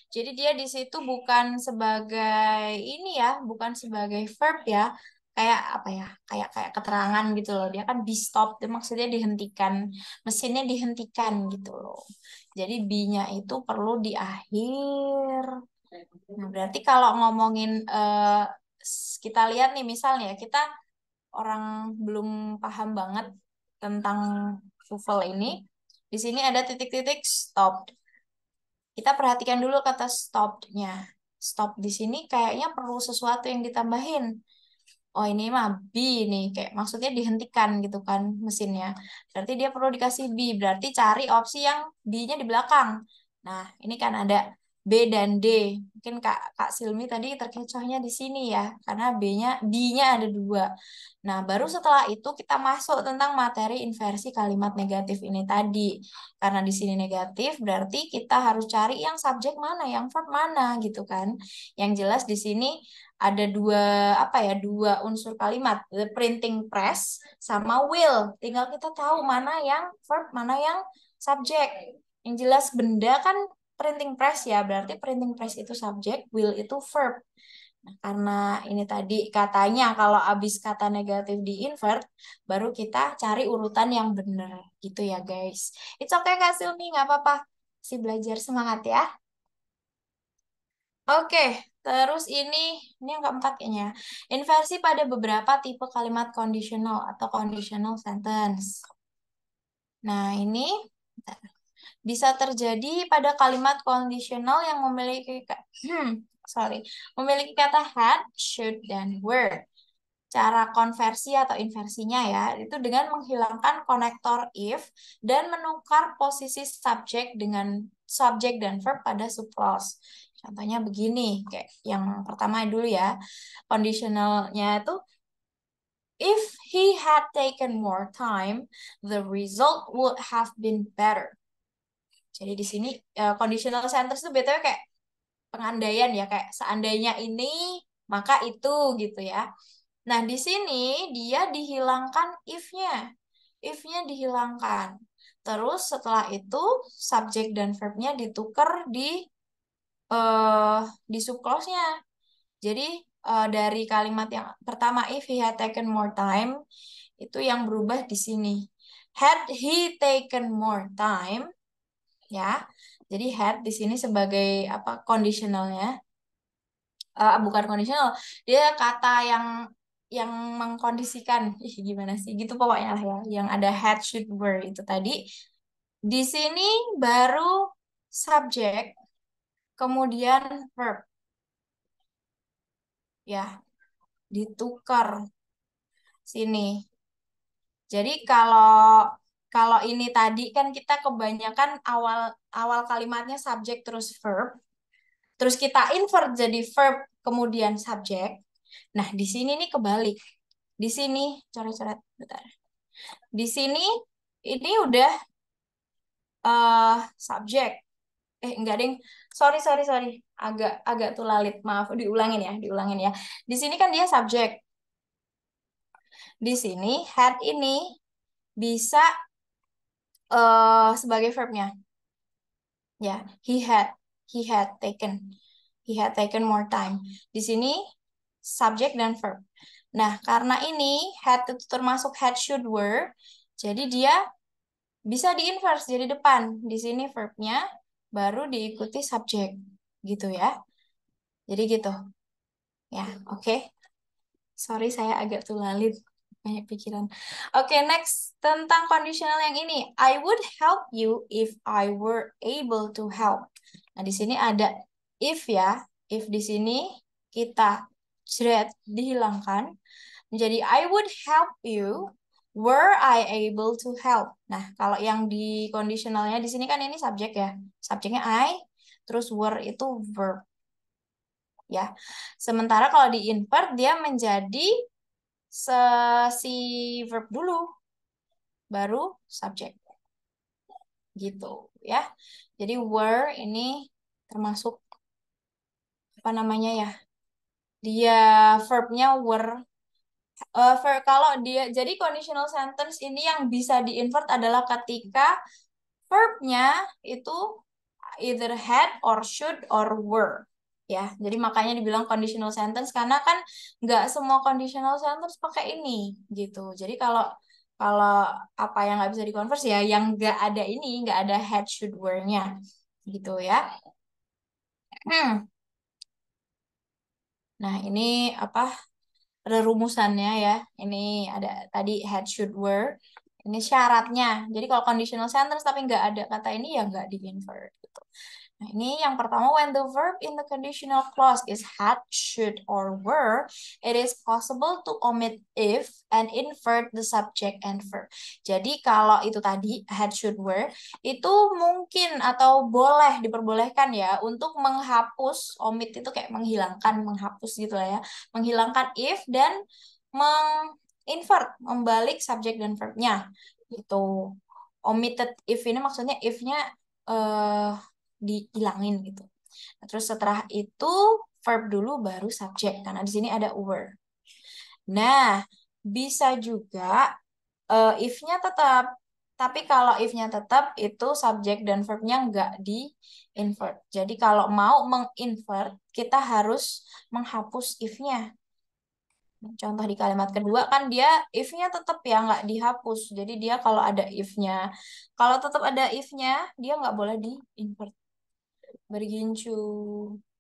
Jadi dia di situ bukan sebagai ini ya, bukan sebagai verb ya. Kayak apa ya? Kayak keterangan gitu loh. Dia kan be stop, itu maksudnya dihentikan. Mesinnya dihentikan gitu loh. Jadi B-nya itu perlu di akhir. Nah, berarti kalau ngomongin kita lihat nih misalnya kita orang belum paham banget tentang TOEFL ini. Di sini ada titik-titik stop. Kita perhatikan dulu kata stop-nya. Stop di sini kayaknya perlu sesuatu yang ditambahin. Oh ini mah B nih, kayak maksudnya dihentikan gitu kan mesinnya. Berarti dia perlu dikasih B, berarti cari opsi yang B-nya di belakang. Nah, ini kan ada B dan D. Mungkin Kak Silmi tadi terkecohnya di sini ya, karena B-nya ada dua. Nah, baru setelah itu kita masuk tentang materi inversi kalimat negatif ini tadi. Karena di sini negatif, berarti kita harus cari yang subjek mana, yang verb mana gitu kan. Yang jelas di sini ada dua unsur kalimat, the printing press sama will. Tinggal kita tahu mana yang verb, mana yang subjek. Yang jelas benda kan printing press ya, berarti printing press itu subjek, will itu verb. Nah, karena ini tadi katanya kalau habis kata negatif di invert, baru kita cari urutan yang benar gitu ya guys. It's okay Kak Silmi, nggak apa-apa. Si belajar semangat ya. Oke, terus ini yang keempat kayaknya. Inversi pada beberapa tipe kalimat conditional atau conditional sentence. Nah, ini bisa terjadi pada kalimat conditional yang memiliki kata had, should, dan were. Cara konversi atau inversinya ya, itu dengan menghilangkan konektor if dan menukar posisi subjek dan verb pada subclause. Contohnya begini, kayak yang pertama dulu ya. Conditionalnya itu if he had taken more time, the result would have been better. Jadi di sini conditional sentence itu BTW kayak pengandaian ya, kayak seandainya ini maka itu gitu ya. Nah, di sini dia dihilangkan if-nya. If-nya dihilangkan. Terus setelah itu subjek dan verb-nya ditukar di subclause-nya. Jadi dari kalimat yang pertama, if he had taken more time, itu yang berubah di sini. Had he taken more time, ya. Jadi had di sini sebagai apa conditionalnya, bukan conditional, dia kata yang mengkondisikan, gimana sih, gitu pokoknya lah ya, yang ada had, should, were itu tadi. Di sini baru subjek, kemudian verb, ya, ditukar sini. Jadi kalau kalau ini tadi kan kita kebanyakan awal awal kalimatnya subjek terus verb, terus kita invert jadi verb kemudian subjek. Nah, di sini nih kebalik. Di sini coret-coret bentar. Di sini ini udah subjek. Enggak, Ding. Sorry, sorry, sorry. Agak agak tulalit. Maaf, diulangin ya, diulangin ya. Di sini kan dia subjek. Di sini had ini bisa sebagai verbnya. Ya, he had taken more time. Di sini subjek dan verb. Nah, karena ini had itu termasuk had, should, were, jadi dia bisa diinverse jadi depan. Di sini verbnya baru diikuti subjek, gitu ya. Jadi gitu. Ya, oke. Sorry, saya agak tulalit. Banyak pikiran. Oke, next. Tentang conditional yang ini. I would help you if I were able to help. Nah, di sini ada if ya. If di sini kita jret dihilangkan. Menjadi I would help you were I able to help. Nah, kalau yang di conditionalnya di sini kan ini subjek ya. Subjeknya I, terus were itu verb. Ya. Sementara kalau di invert dia menjadi si verb dulu baru subjek. Gitu ya. Jadi were ini termasuk apa namanya ya? Dia verbnya were. Kalau dia jadi conditional sentence ini yang bisa di-invert adalah ketika verbnya itu either had or should or were. Ya, jadi makanya dibilang conditional sentence karena kan nggak semua conditional sentence pakai ini gitu. Jadi kalau kalau apa yang nggak bisa dikonvers ya yang nggak ada ini, nggak ada had, should, were-nya gitu ya. Nah, ini apa ada rumusannya ya. Ini ada tadi had, should, were. Ini syaratnya. Jadi kalau conditional sentence tapi nggak ada kata ini ya nggak di-invert gitu. Nah, ini yang pertama, when the verb in the conditional clause is had, should, or were, it is possible to omit if and invert the subject and verb. Jadi kalau itu tadi had, should, were, itu mungkin atau boleh diperbolehkan ya untuk menghapus, omit itu kayak menghilangkan, menghapus gitu lah ya, menghilangkan if dan menginvert, membalik subjek dan verbnya. Gitu. Omitted if ini maksudnya if-nya dihilangin gitu. Nah, terus setelah itu verb dulu baru subjek karena di sini ada were. Nah, bisa juga if-nya tetap. Tapi kalau if-nya tetap itu subjek dan verb-nya nggak di-invert. Jadi kalau mau meng-invert kita harus menghapus if-nya. Contoh di kalimat kedua kan dia if-nya tetap ya nggak dihapus. Jadi dia kalau ada if-nya, kalau tetap ada if-nya dia nggak boleh di-invert. Bergincu.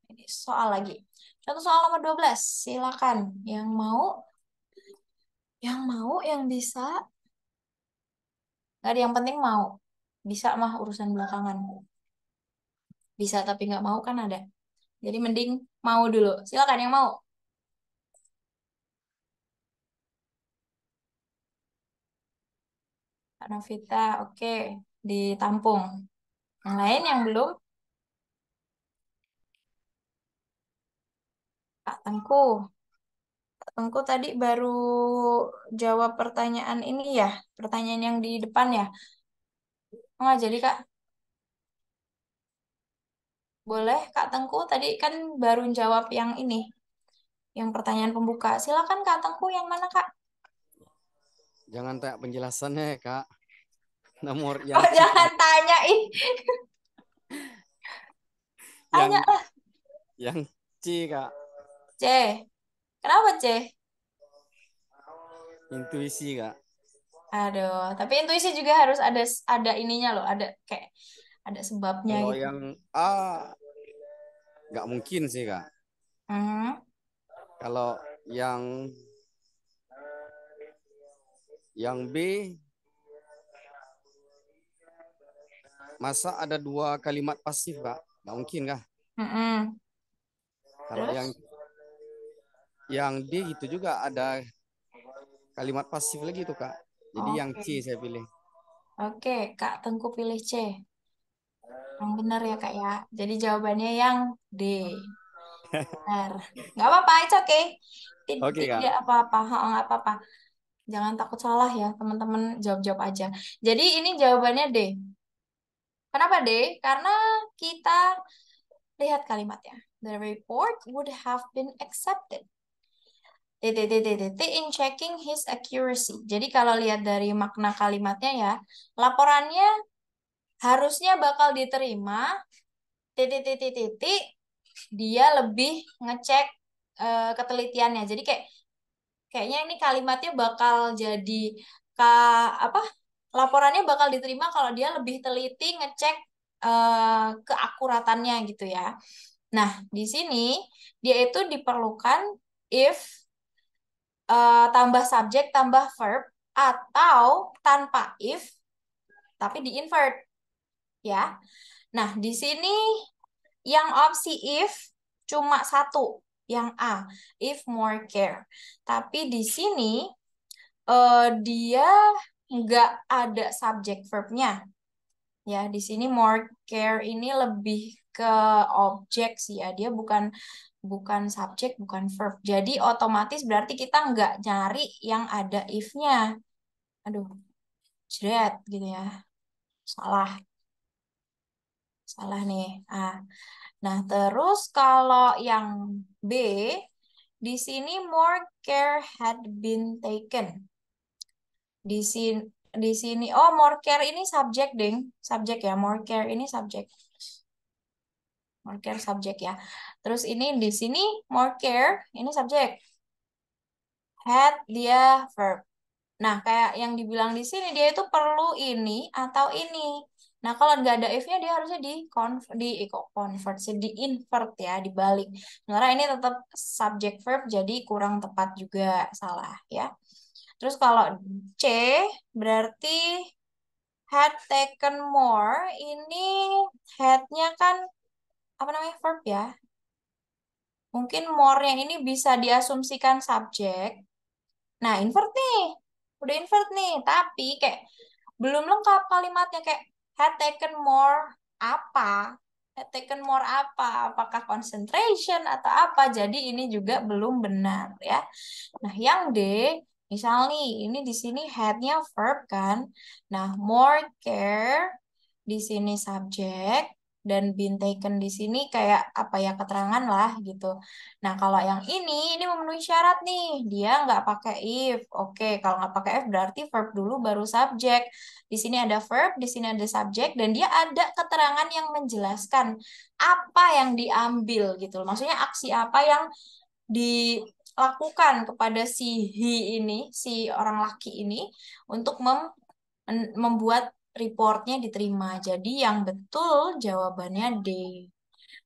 Ini soal lagi. Contoh soal nomor 12. Silakan. Yang mau? Yang bisa? Gak ada yang penting mau. Bisa mah urusan belakangan. Bisa tapi nggak mau kan ada. Jadi mending mau dulu. Silakan yang mau. Kak Novita, oke. Ditampung. Yang lain yang belum? Kak Tengku. Kak Tengku tadi baru jawab pertanyaan ini ya. Pertanyaan yang di depan ya. Nggak jadi Kak. Boleh Kak Tengku tadi kan baru jawab yang ini. Yang pertanyaan pembuka. Silakan Kak Tengku yang mana Kak? Jangan tanya penjelasannya ya, Kak. Nomor Oh, yang jangan tanyain. yang Tanya lah. yang C, Kak. C. Kenapa, C? Intuisi, Kak. Aduh, tapi intuisi juga harus ada ininya loh, ada kayak ada sebabnya Kalau gitu. yang A, nggak mungkin sih, Kak. Hmm. Kalau yang B, masa ada dua kalimat pasif, Kak? Nggak mungkin, Kak. Mm-mm. Kalau Terus? yang D itu juga ada kalimat pasif lagi tuh, Kak. Jadi yang Oke. C saya pilih. Oke, Kak Tengku pilih C. Yang benar ya, Kak ya. Jadi jawabannya yang D. Benar. Nggak apa-apa, it's okay. Oke, Kak. Tidak apa-apa, nggak apa-apa. Jangan takut salah ya, teman-teman jawab-jawab aja. Jadi ini jawabannya D. Kenapa D? Karena kita lihat kalimatnya. The report would have been accepted. In checking his accuracy. Jadi kalau lihat dari makna kalimatnya ya, laporannya harusnya bakal diterima. Dia lebih ngecek ketelitiannya. Jadi kayaknya ini kalimatnya bakal jadi apa? Laporannya bakal diterima kalau dia lebih teliti ngecek keakuratannya gitu ya. Nah, di sini dia itu diperlukan if tambah subjek tambah verb atau tanpa if tapi di invert ya. Nah, di sini yang opsi if cuma satu, yang A, if more care. Tapi di sini dia nggak ada subjek verbnya. Ya, di sini more care ini lebih ke objek sih ya. Dia bukan bukan subjek, bukan verb. Jadi otomatis berarti kita nggak nyari yang ada if-nya. Aduh, jret gitu ya. Salah, salah nih. Nah, terus kalau yang B, di sini more care had been taken. Di sini, oh more care ini subjek, ding. Subjek ya, more care ini subjek. More care subjek ya. Terus ini di sini more care ini subjek. Had dia verb. Nah, kayak yang dibilang di sini dia itu perlu ini atau ini. Nah, kalau nggak ada if-nya dia harusnya kok convert sih, di invert ya, dibalik. Karena ini tetap subject verb jadi kurang tepat juga, salah ya. Terus kalau C berarti had taken more, ini had-nya kan apa namanya verb ya. Mungkin more-nya ini bisa diasumsikan subjek. Nah, invert nih. Udah invert nih, tapi kayak belum lengkap kalimatnya kayak had taken more apa? Had taken more apa? Apakah concentration atau apa? Jadi ini juga belum benar ya. Nah, yang D, misal nih, ini di sini had-nya verb kan. Nah, more care di sini subjek dan been taken di sini kayak apa ya keterangan lah gitu. Nah, kalau yang ini memenuhi syarat nih. Dia nggak pakai if. Oke, kalau nggak pakai if berarti verb dulu baru subjek. Di sini ada verb, di sini ada subjek, dan dia ada keterangan yang menjelaskan apa yang diambil gitu. Maksudnya aksi apa yang dilakukan kepada si he ini, si orang laki ini untuk membuat reportnya diterima. Jadi yang betul jawabannya D.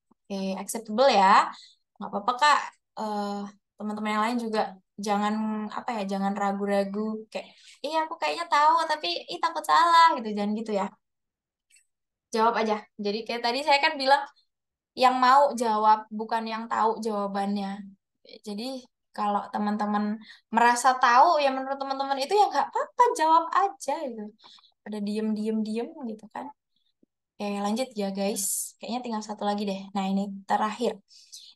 Oke, acceptable ya. Nggak apa-apa Kak. Eh, Teman-teman yang lain juga jangan apa ya, jangan ragu-ragu kayak, iya aku kayaknya tahu tapi takut salah gitu. Jangan gitu ya. Jawab aja. Jadi kayak tadi saya kan bilang yang mau jawab bukan yang tahu jawabannya. Jadi kalau teman-teman merasa tahu ya menurut teman-teman itu ya nggak apa-apa jawab aja gitu. Pada diem gitu kan. Oke, lanjut ya guys. Kayaknya tinggal satu lagi deh. Nah, ini terakhir.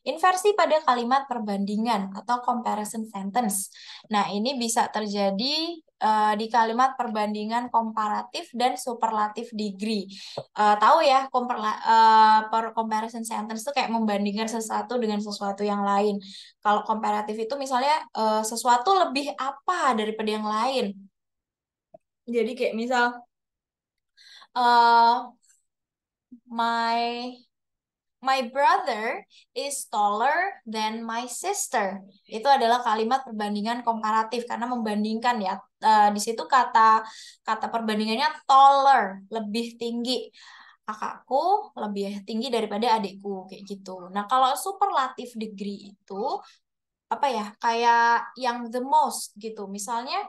Inversi pada kalimat perbandingan atau comparison sentence. Nah, ini bisa terjadi di kalimat perbandingan komparatif dan superlatif degree. Tahu ya, comparison sentence itu kayak membandingkan sesuatu dengan sesuatu yang lain. Kalau komparatif itu misalnya sesuatu lebih apa daripada yang lain. Jadi kayak misal, uh, my My brother is taller than my sister. Itu adalah kalimat perbandingan komparatif karena membandingkan ya. Di situ kata perbandingannya taller, lebih tinggi. Kakakku lebih tinggi daripada adikku kayak gitu. Nah, kalau superlatif degree itu apa ya? Kayak yang the most gitu. Misalnya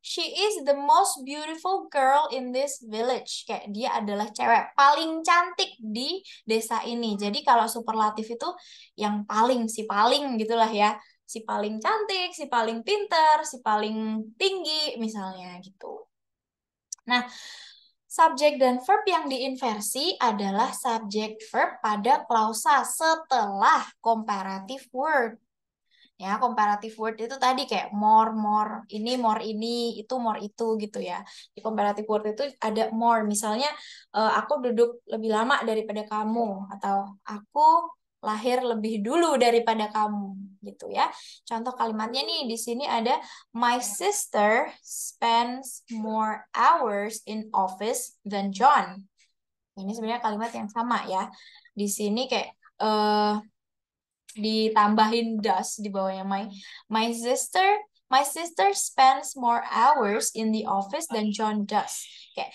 she is the most beautiful girl in this village. Kayak dia adalah cewek paling cantik di desa ini. Jadi kalau superlatif itu yang paling, si paling gitulah ya. Si paling cantik, si paling pinter, si paling tinggi misalnya gitu. Nah, subjek dan verb yang diinversi adalah subjek verb pada klausa setelah comparative word. Ya, comparative word itu tadi kayak more, more ini, itu more itu gitu ya. Di comparative word itu ada more. Misalnya, aku duduk lebih lama daripada kamu, atau aku lahir lebih dulu daripada kamu, gitu ya. Contoh kalimatnya nih, di sini ada my sister spends more hours in office than John. Ini sebenarnya kalimat yang sama ya. Di sini kayak ditambahin does di bawahnya my sister spends more hours in the office than John does. Kayak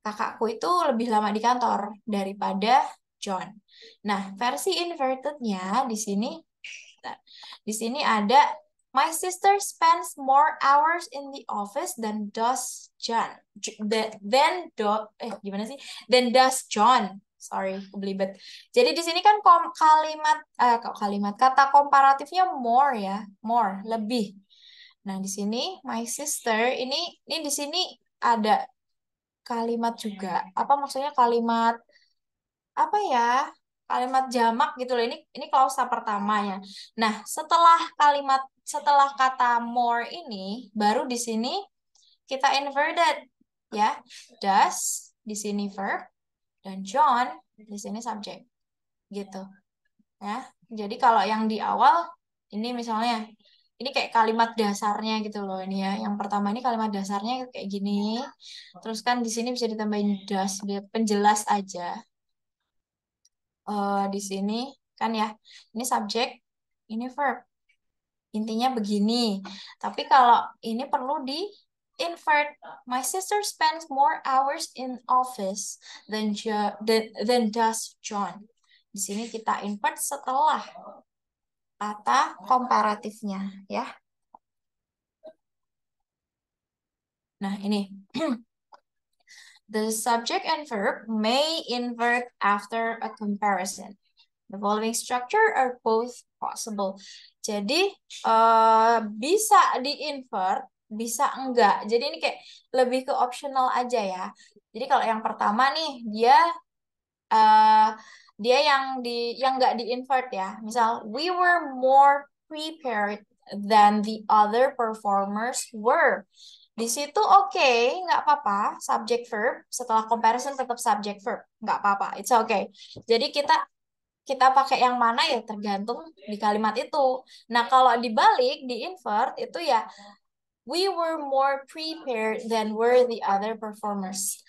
kakakku itu lebih lama di kantor daripada John. Nah, versi invertednya di sini ada my sister spends more hours in the office than does John. Than does John. Sorry, kebelibet. Jadi di sini kan kata komparatifnya more ya, more, lebih. Nah, di sini my sister ini di sini ada kalimat juga. Apa maksudnya kalimat apa ya? Kalimat jamak gitu loh. Ini klausa pertamanya. Nah, setelah kata more ini baru di sini kita inverted ya. Does di sini verb dan John di sini subjek gitu ya. Jadi kalau yang di awal ini misalnya ini kayak kalimat dasarnya gitu loh ini ya. Yang pertama ini kalimat dasarnya kayak gini. Terus kan di sini bisa ditambahin does penjelas aja. Di sini kan ya ini subjek, ini verb. Intinya begini. Tapi kalau ini perlu di invert. My sister spends more hours in office than does John. Di sini kita invert setelah kata komparatifnya ya. Nah, ini. The subject and verb may invert after a comparison. The following structure are both possible. Jadi bisa di-invert, bisa enggak. Jadi ini kayak lebih ke optional aja ya. Jadi kalau yang pertama nih dia yang enggak di-invert ya. Misal we were more prepared than the other performers were. Di situ oke, nggak apa-apa. Subject verb setelah comparison tetap subject verb, nggak apa-apa. It's okay. Jadi kita pakai yang mana ya tergantung di kalimat itu. Nah, kalau dibalik, di invert, itu ya we were more prepared than were the other performers.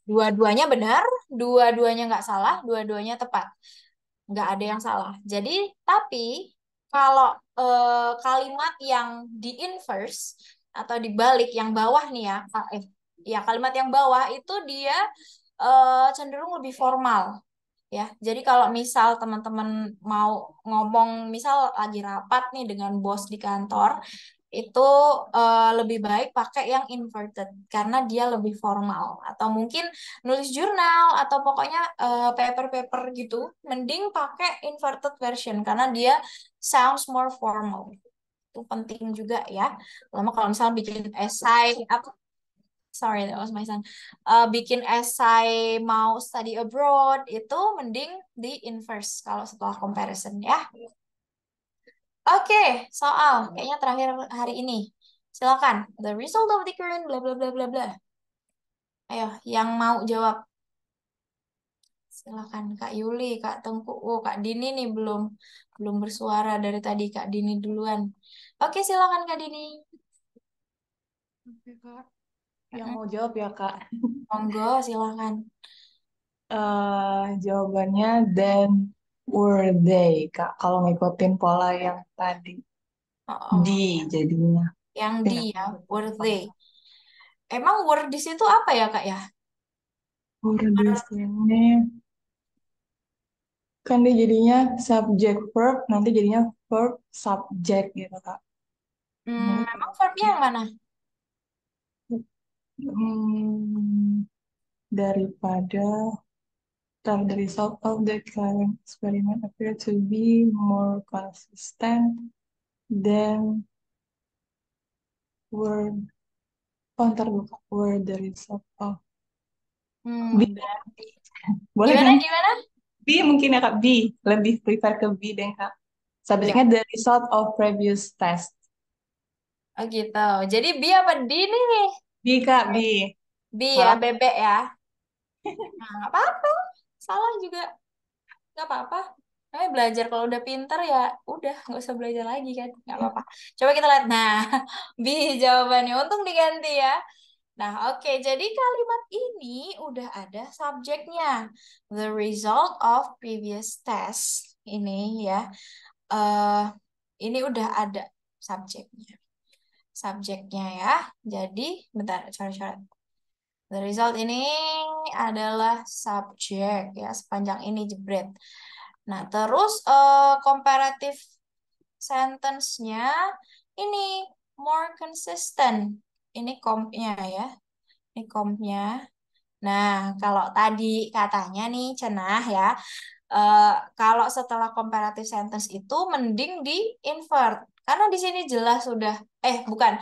Dua-duanya benar, dua-duanya nggak salah, dua-duanya tepat. Nggak ada yang salah. Jadi, tapi kalau kalimat yang di inverse atau dibalik yang bawah nih ya kalimat yang bawah itu dia cenderung lebih formal. Ya, jadi kalau misal teman-teman mau ngomong, misal lagi rapat nih dengan bos di kantor, itu lebih baik pakai yang inverted karena dia lebih formal. Atau mungkin nulis jurnal atau pokoknya paper-paper gitu, mending pakai inverted version karena dia sounds more formal. Itu penting juga ya. Lama kalau misalnya bikin esai apa sorry, that was my son. Bikin esai mau study abroad itu mending di inverse kalau setelah comparison ya. Oke, soal kayaknya terakhir hari ini. Silakan. The result of the current bla bla bla bla bla. Ayo, yang mau jawab. Silakan Kak Yuli, Kak Tengku. Oh, Kak Dini nih belum bersuara dari tadi. Kak Dini duluan. Oke, silakan Kak Dini. Oke, Kak. Yang mau jawab ya, Kak. Monggo, silakan. Jawabannya then were they, Kak. Kalau ngikutin pola yang tadi. Oh, Di jadinya. yang Tapi di nggak ya, tahu were apa. they. Emang were di situ apa ya, Kak ya? Were di sini kan dia jadinya subject verb, nanti jadinya verb subject gitu, Kak. Ini Memang verbnya yang mana? hmm, daripada the result of the current experiment appear to be more consistent than were ntar dulu, Kak. Were the result of B. Berarti. Boleh Gimana, kan? gimana? B mungkin ya, Kak. B. Lebih prefer ke B deh, Kak. Ya, Subjeknya the result of previous test. oh gitu. Jadi B apa D nih? B, Kak. B. B ya, Salah. bebek ya. Nah, nggak apa-apa. Salah juga. Nggak apa-apa. Namanya belajar kalau udah pinter ya udah nggak usah belajar lagi kan. Nggak apa-apa. Coba kita lihat. Nah, B jawabannya. Untung diganti ya. Nah, oke. Jadi kalimat ini udah ada subjeknya. The result of previous test. Ini ya. eh ini udah ada subjeknya. Subjeknya ya. Jadi, bentar, coret-coret. The result ini adalah subjek ya, sepanjang ini jebret. Nah, terus comparative sentence-nya ini more consistent. Ini compnya ya. Ini compnya. Nah, kalau tadi katanya nih cenah ya, kalau setelah comparative sentence itu mending di invert. Karena di sini jelas sudah, bukan.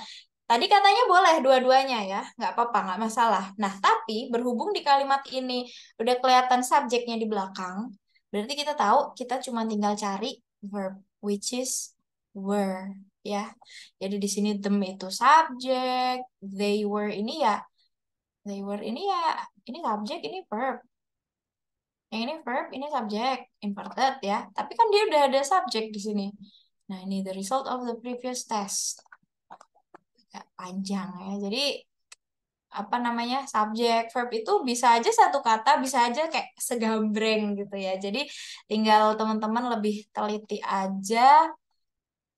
Tadi katanya boleh dua-duanya ya, nggak apa-apa, nggak masalah. Nah, tapi berhubung di kalimat ini udah kelihatan subjeknya di belakang, berarti kita tahu kita cuma tinggal cari verb, which is were, ya. Jadi di sini them itu subjek, they were ini ya, ini subjek, ini verb. Yang ini verb, ini subjek, inverted ya. Tapi kan dia udah ada subjek di sini. Nah, ini the result of the previous test. Agak panjang ya. Jadi apa namanya subjek verb itu bisa aja satu kata, bisa aja kayak segambreng gitu ya. Jadi tinggal teman-teman lebih teliti aja,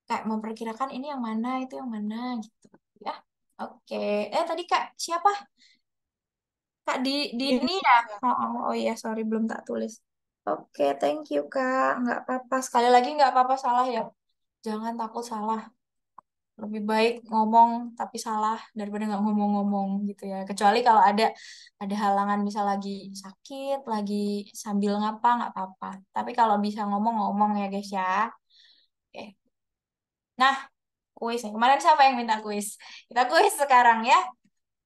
kayak memperkirakan ini yang mana, itu yang mana gitu ya. Oke. Tadi Kak siapa? Kak di ini ya. Oh iya, sorry belum tak tulis. Oke, thank you Kak. Nggak apa-apa. Sekali lagi nggak apa-apa salah ya. Jangan takut salah. Lebih baik ngomong tapi salah daripada nggak ngomong-ngomong gitu ya. Kecuali kalau ada halangan misal lagi sakit, lagi sambil ngapa nggak apa-apa. Tapi kalau bisa ngomong-ngomong ya guys ya. Oke. Nah, kuis nih. Kemarin siapa yang minta kuis? Kita kuis sekarang ya.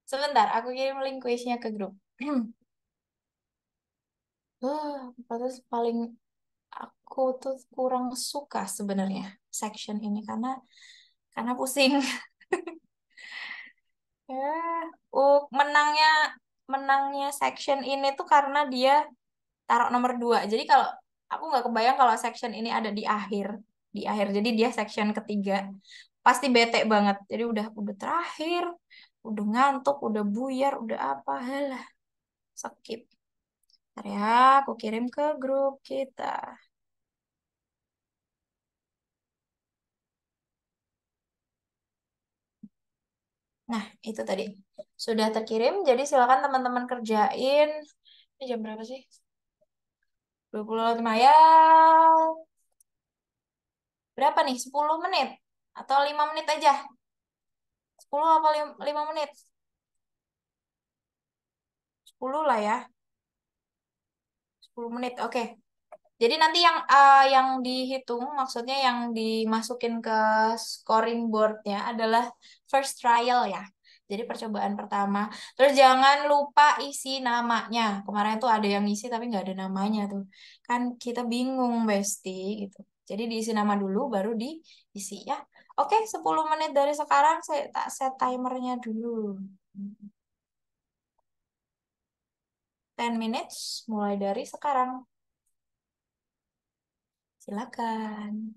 Sebentar, aku kirim link kuisnya ke grup. Terus paling aku tuh kurang suka sebenarnya section ini karena pusing. Ya, menangnya menangnya section ini tuh karena dia taruh nomor 2. Jadi kalau aku nggak kebayang kalau section ini ada di akhir. Jadi dia section ketiga. Pasti bete banget. Jadi udah terakhir, udah ngantuk, udah buyar, udah apa, halah, skip. Ntar ya, aku kirim ke grup kita. Nah, itu tadi. Sudah terkirim, jadi silakan teman-teman kerjain. Ini jam berapa sih? 25 ya. Berapa nih? 10 menit? Atau 5 menit aja? 10 apa 5 menit? 10 lah ya. 10 menit, oke. Jadi nanti yang dihitung, maksudnya yang dimasukin ke scoring boardnya adalah first trial ya. Jadi percobaan pertama. Terus jangan lupa isi namanya. Kemarin tuh ada yang isi tapi nggak ada namanya tuh. Kan kita bingung, Besti gitu. Jadi diisi nama dulu, baru diisi ya. Oke, 10 menit dari sekarang saya tak set timernya dulu. 10 minutes mulai dari sekarang. Silakan.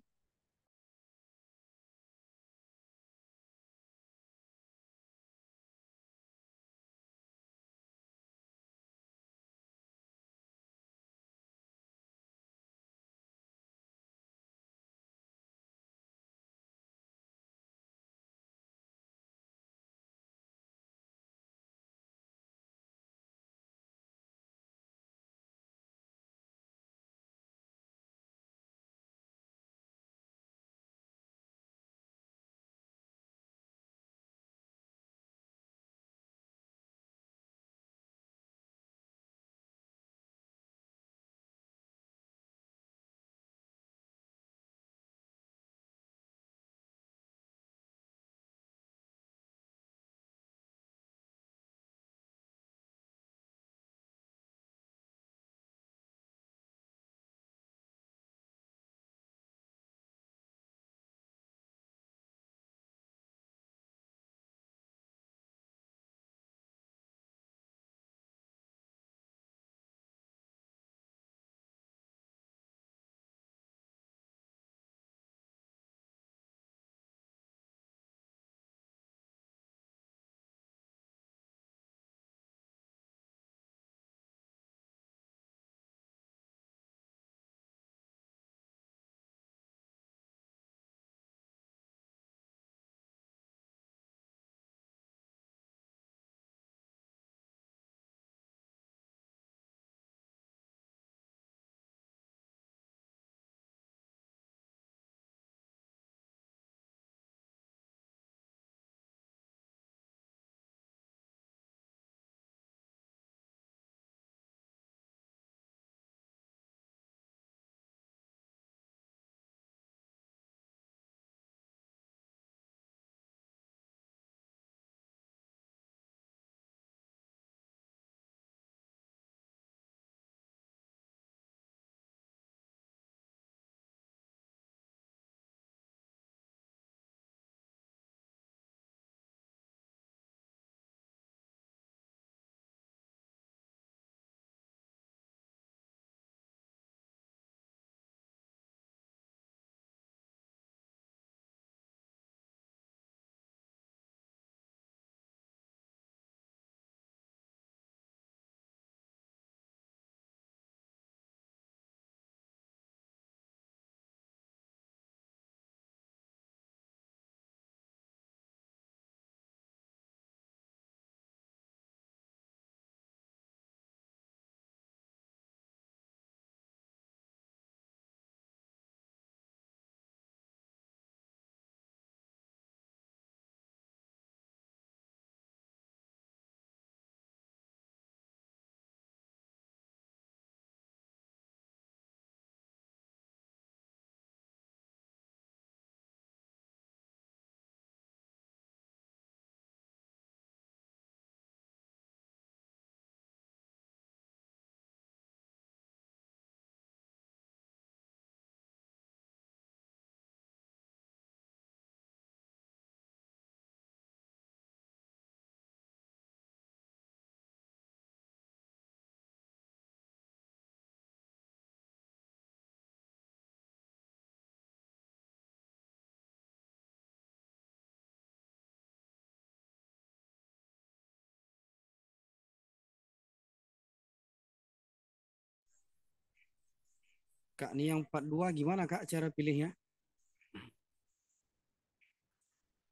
Kak, nih yang 42 gimana Kak cara pilihnya?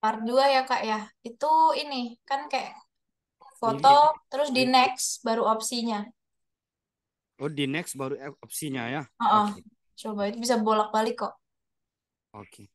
Part 2 ya Kak ya. Itu ini kan kayak foto Milih, terus di milih. next baru opsinya. Oh, di next baru opsinya ya. Heeh. Oke, Coba itu bisa bolak-balik kok. oke.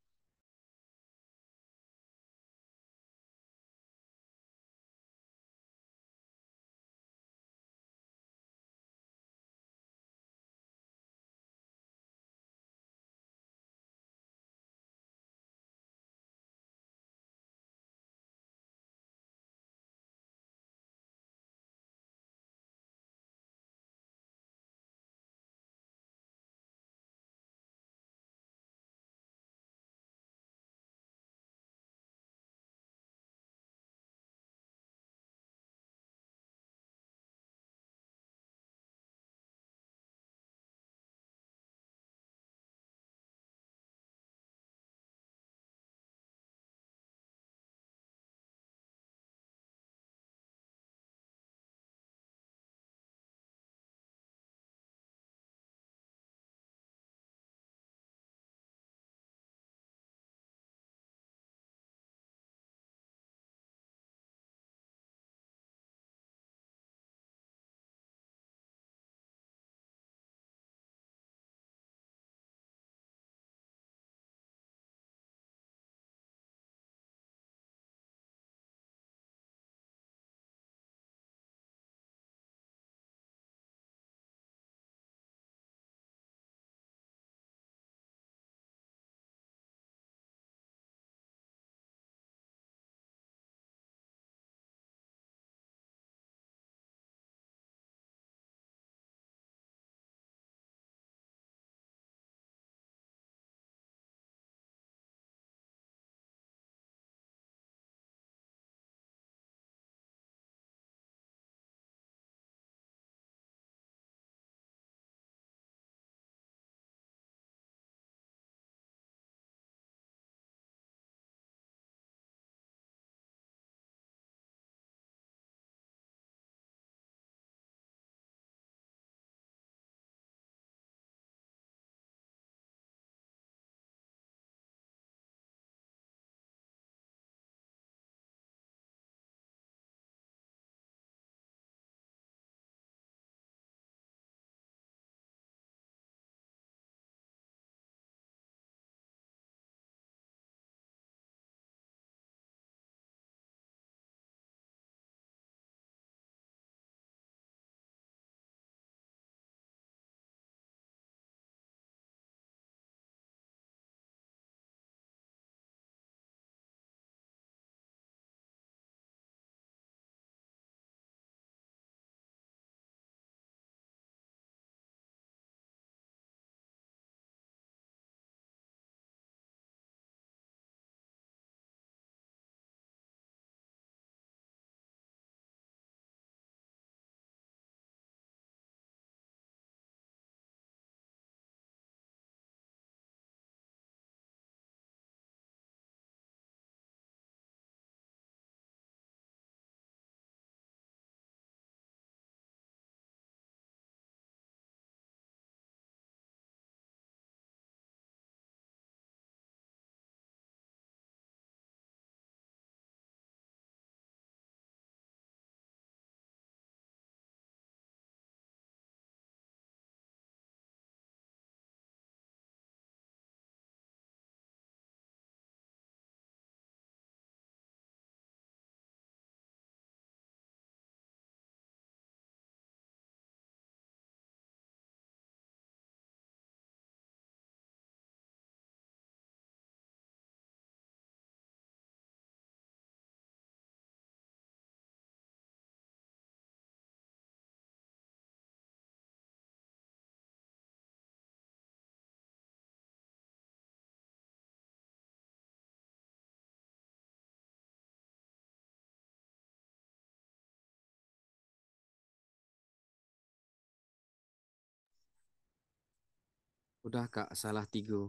Udah Kak, salah tiga.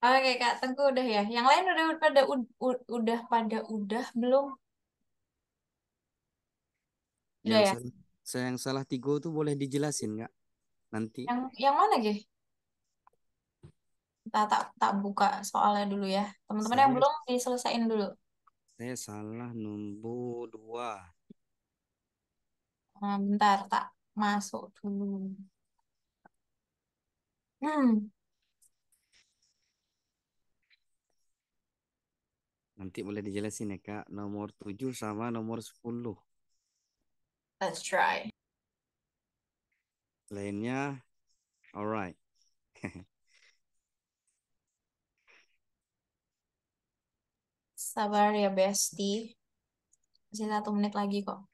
Oke Kak, Tengku udah ya. Yang lain udah pada belum? Udah Yang ya. salah, yang salah tiga tuh boleh dijelasin nggak? nanti. Yang mana, Ge? Tak buka soalnya dulu ya. Teman-teman yang Saya belum diselesaiin dulu. saya salah numbu 2. Bentar, tak masuk dulu. Nanti boleh dijelasin ya Kak. Nomor 7 sama nomor 10. Let's try. Lainnya alright. Sabar ya, Besti. Masih 1 menit lagi kok.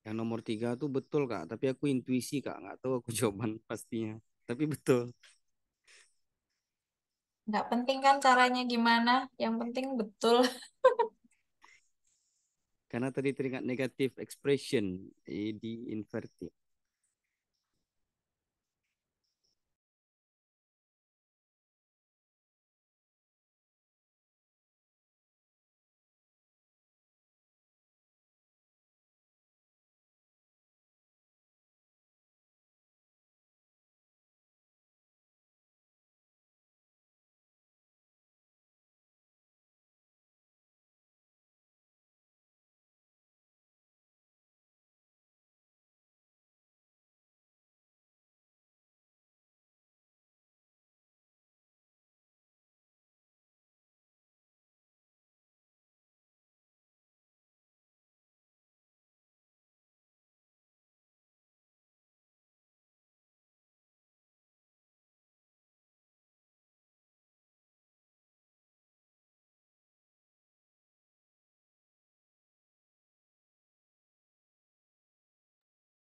Yang nomor 3 tuh betul Kak, tapi aku intuisi Kak, nggak tahu aku jawaban pastinya. Tapi betul. Nggak penting kan caranya gimana, yang penting betul. Karena tadi teringat negative expression di inverted.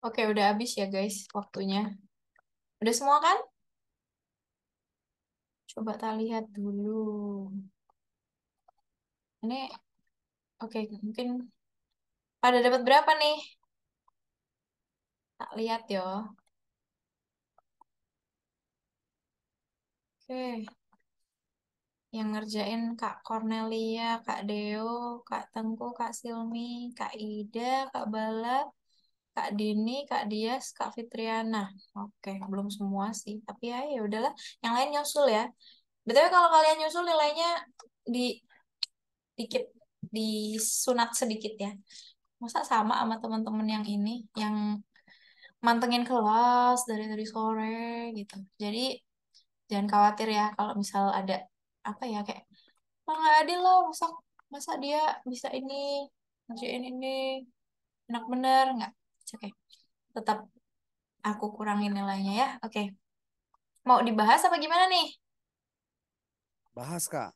Oke, udah habis ya guys waktunya. Udah semua kan? Coba kita lihat dulu. Ini oke, mungkin pada dapat berapa nih? Tak lihat ya. Oke, yang ngerjain Kak Cornelia, Kak Deo, Kak Tengku, Kak Silmi, Kak Ida, Kak Bala, Kak Dini, Kak Dias, Kak Fitriana. Oke, belum semua sih. Tapi ya udahlah. Yang lain nyusul ya. Betul kalau kalian nyusul nilainya di dikit disunat sedikit ya. Masa sama sama teman-teman yang ini yang mantengin kelas dari sore gitu. Jadi jangan khawatir ya kalau misal ada apa ya kayak nggak adil loh masa masa dia bisa ini ngerjain ini enak bener nggak. Oke, tetap aku kurangin nilainya ya. Oke, mau dibahas apa gimana nih? Bahas Kak.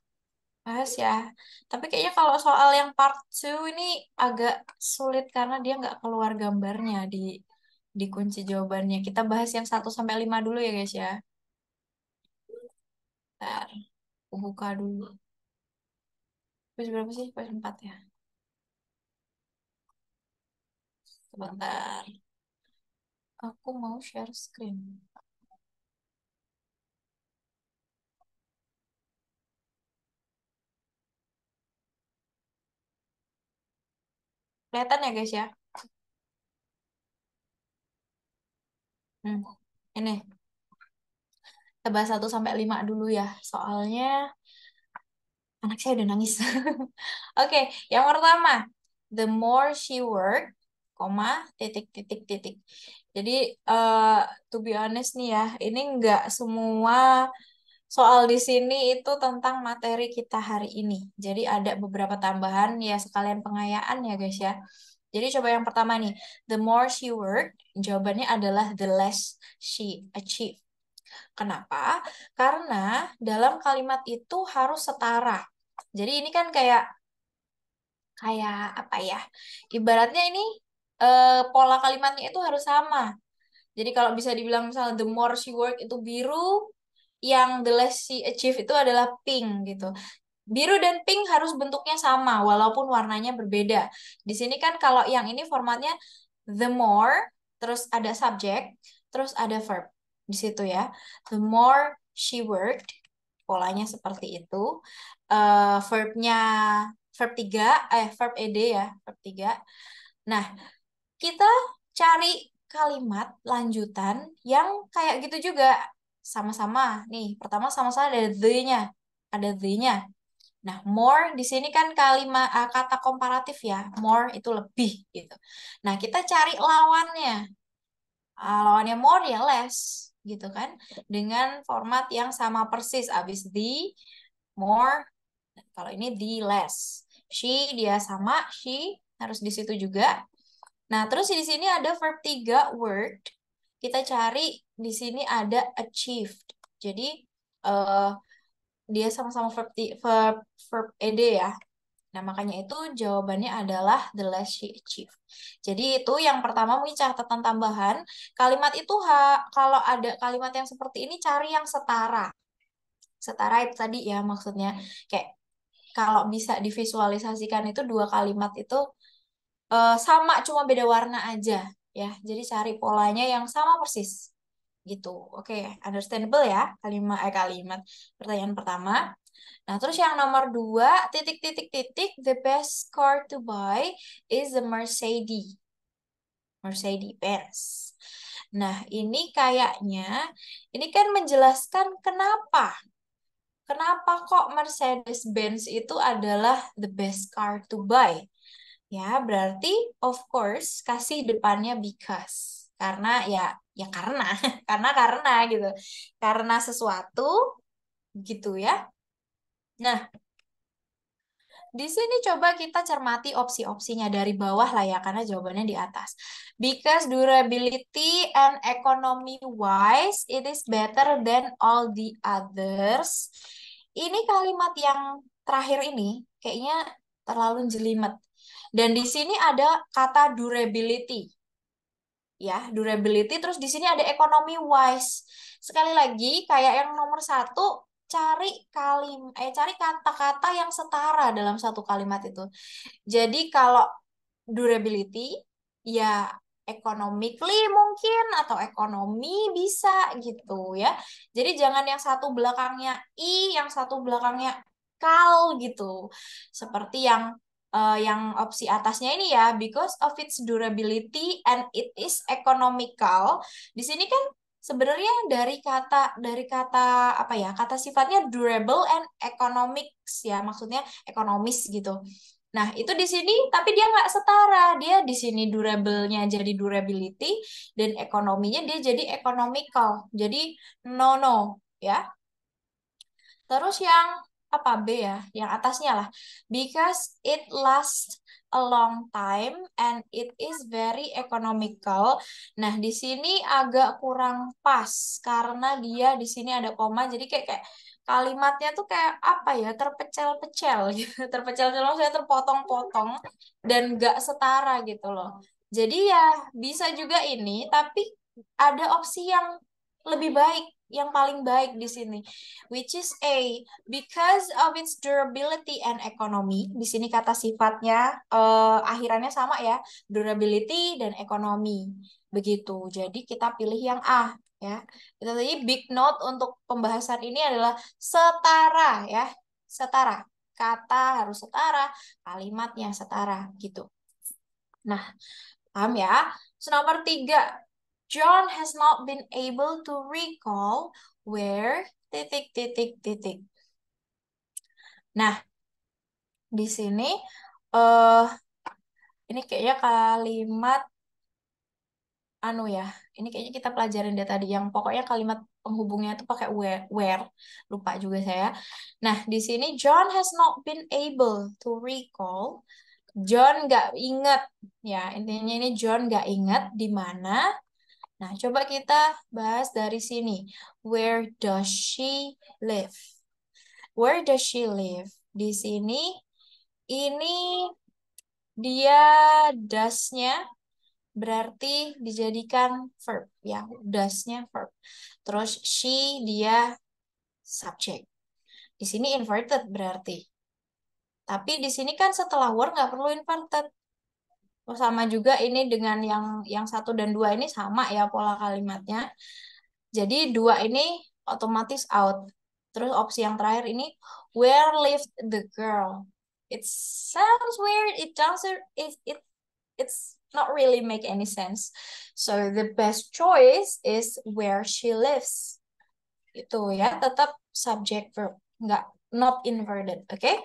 Bahas ya. Tapi kayaknya kalau soal yang part 2 ini agak sulit karena dia nggak keluar gambarnya di kunci jawabannya. Kita bahas yang 1 sampai 5 dulu ya guys ya. Bentar, aku buka dulu. Page berapa sih? Page 4 ya. Sebentar. Aku mau share screen. Kelihatan ya guys ya? Hmm. Ini. Kita bahas 1 sampai 5 dulu ya. Soalnya anak saya udah nangis. Oke, yang pertama. The more she work, koma, titik, titik, titik. Jadi, to be honest nih ya, ini nggak semua soal di sini itu tentang materi kita hari ini. Jadi ada beberapa tambahan ya sekalian pengayaan ya guys ya. Jadi coba yang pertama nih, the more she work, jawabannya adalah the less she achieve. Kenapa? Karena dalam kalimat itu harus setara. Jadi ini kan kayak kayak apa ya? Ibaratnya ini pola kalimatnya itu harus sama. Jadi kalau bisa dibilang misalnya the more she work itu biru, yang the less she achieve itu adalah pink gitu. Biru dan pink harus bentuknya sama walaupun warnanya berbeda. Di sini kan kalau yang ini formatnya the more, terus ada subject, terus ada verb di situ ya. The more she worked, polanya seperti itu. Verbnya verb 3, verb ed ya, verb 3. Nah, kita cari kalimat lanjutan yang kayak gitu juga. Sama-sama. Nih, pertama sama-sama ada the-nya. Ada the-nya. Nah, more di sini kan kalimat kata komparatif ya. More itu lebih gitu. Nah, kita cari lawannya. Lawannya more ya less gitu kan. Dengan format yang sama persis. Abis the, more. Kalau ini the less. She dia sama, she harus di situ juga. Nah, terus di sini ada verb 3 word. Kita cari di sini ada achieved. Jadi dia sama-sama verb ed ya. Nah, makanya itu jawabannya adalah the less she achieved. Jadi itu yang pertama mungkin catatan tambahan. Kalimat itu kalau ada kalimat yang seperti ini cari yang setara. Setara itu tadi ya maksudnya. Kayak kalau bisa divisualisasikan itu dua kalimat itu sama cuma beda warna aja ya. Jadi cari polanya yang sama persis gitu. Oke, understandable ya kalimat pertanyaan pertama. Nah, terus yang nomor 2 titik the best car to buy is the Mercedes Benz. Nah, ini kayaknya ini kan menjelaskan kenapa kok Mercedes Benz itu adalah the best car to buy. Ya, berarti of course kasih depannya because. Karena ya karena karena gitu. Karena sesuatu gitu ya. Nah, di sini coba kita cermati opsi-opsinya dari bawah lah ya karena jawabannya di atas. Because durability and economy wise it is better than all the others. Ini kalimat yang terakhir ini kayaknya terlalu jelimet. Dan di sini ada kata durability. Ya, durability terus di sini ada economy wise. Sekali lagi kayak yang nomor 1 cari kata-kata yang setara dalam satu kalimat itu. Jadi kalau durability ya economically mungkin atau ekonomi bisa gitu ya. Jadi jangan yang satu belakangnya yang satu belakangnya kal gitu. Seperti yang opsi atasnya ini ya, because of its durability and it is economical. Di sini kan sebenarnya dari kata apa ya? Kata sifatnya durable and economics ya, maksudnya ekonomis gitu. Nah, itu di sini tapi dia nggak setara. Dia di sini durable-nya jadi durability dan ekonominya dia jadi economical. Jadi no ya. Terus yang apa B ya? Yang atasnya lah. Because it lasts a long time and it is very economical. Nah, di sini agak kurang pas karena dia di sini ada koma. Jadi kayak kalimatnya tuh kayak apa ya? Terpecel-pecel gitu. Terpecel-pecel maksudnya terpotong-potong dan gak setara gitu loh. Jadi ya bisa juga ini, tapi ada opsi yang lebih baik, yang paling baik di sini, which is A, because of its durability and economy. Di sini kata sifatnya akhirannya sama ya, durability dan economy. Begitu. Jadi kita pilih yang A ya. Kita tadi big note untuk pembahasan ini adalah setara ya, setara. Kata harus setara, kalimatnya setara gitu. Nah, paham ya? So, nomor 3. John has not been able to recall where ... Nah, di sini ini kayaknya kalimat ya. Ini kayaknya kita pelajarin deh tadi yang pokoknya kalimat penghubungnya itu pakai where. Lupa juga saya. Nah, di sini John has not been able to recall. John nggak ingat ya. Intinya ini John nggak ingat di mana. Nah, coba kita bahas dari sini. Where does she live? Where does she live? Di sini, ini dia does-nya berarti dijadikan verb. Ya, does-nya verb. Terus she, dia subject. Di sini inverted berarti. Tapi di sini kan setelah word nggak perlu inverted. Sama juga ini dengan yang 1 dan 2 ini sama ya pola kalimatnya. Jadi 2 ini otomatis out. Terus opsi yang terakhir ini, where lived the girl? It sounds weird. It doesn't. It's not really make any sense. So the best choice is where she lives. Itu ya, tetap subject verb, nggak not inverted. Oke?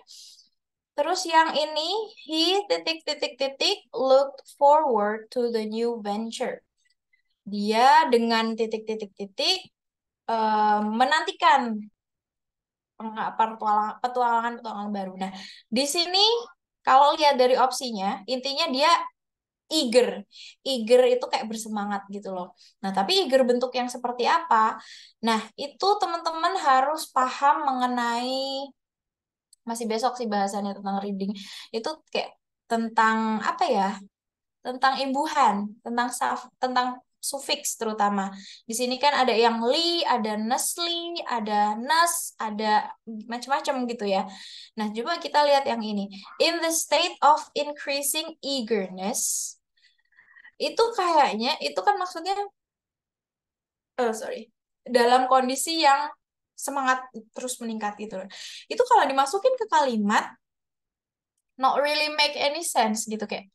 Terus yang ini, he titik looked forward to the new venture. Dia dengan titik menantikan petualangan baru. Nah, di sini kalau lihat dari opsinya, intinya dia eager. Eager itu kayak bersemangat gitu loh. Nah, tapi eager bentuk yang seperti apa? Nah, itu teman-teman harus paham mengenai, masih besok sih bahasannya tentang reading. Itu kayak tentang apa ya? Tentang imbuhan, tentang sufiks terutama. Di sini kan ada yang li, ada nesli, ada nes, ada macam-macam gitu ya. Nah, coba kita lihat yang ini. In the state of increasing eagerness, itu kayaknya, itu kan maksudnya, sorry, dalam kondisi yang semangat terus meningkat gitu. Itu kalau dimasukin ke kalimat, not really make any sense gitu, kayak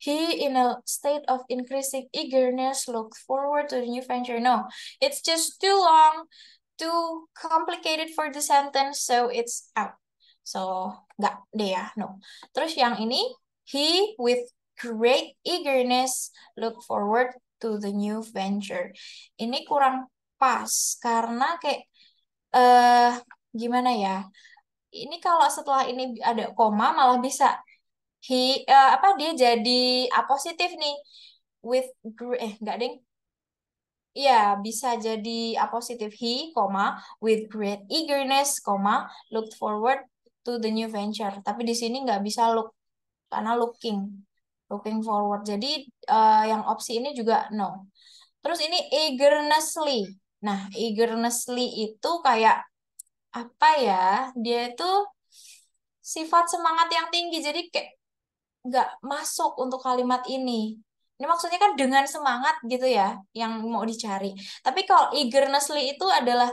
he in a state of increasing eagerness look forward to the new venture. No, it's just too long, too complicated for the sentence, so it's out. So nggak deh ya, no. Terus yang ini, he with great eagerness look forward to the new venture. Ini kurang pas karena kayak gimana ya? Ini kalau setelah ini ada koma malah bisa dia jadi apositif nih with enggak deng. Iya, bisa jadi apositif he, with great eagerness, looked forward to the new venture. Tapi di sini nggak bisa look karena looking forward. Jadi yang opsi ini juga no. Terus ini eagernessly. Nah, eagernessly itu kayak apa ya? Dia itu sifat semangat yang tinggi. Jadi kayak nggak masuk untuk kalimat ini. Ini maksudnya kan dengan semangat gitu ya, yang mau dicari. Tapi kalau eagernessly itu adalah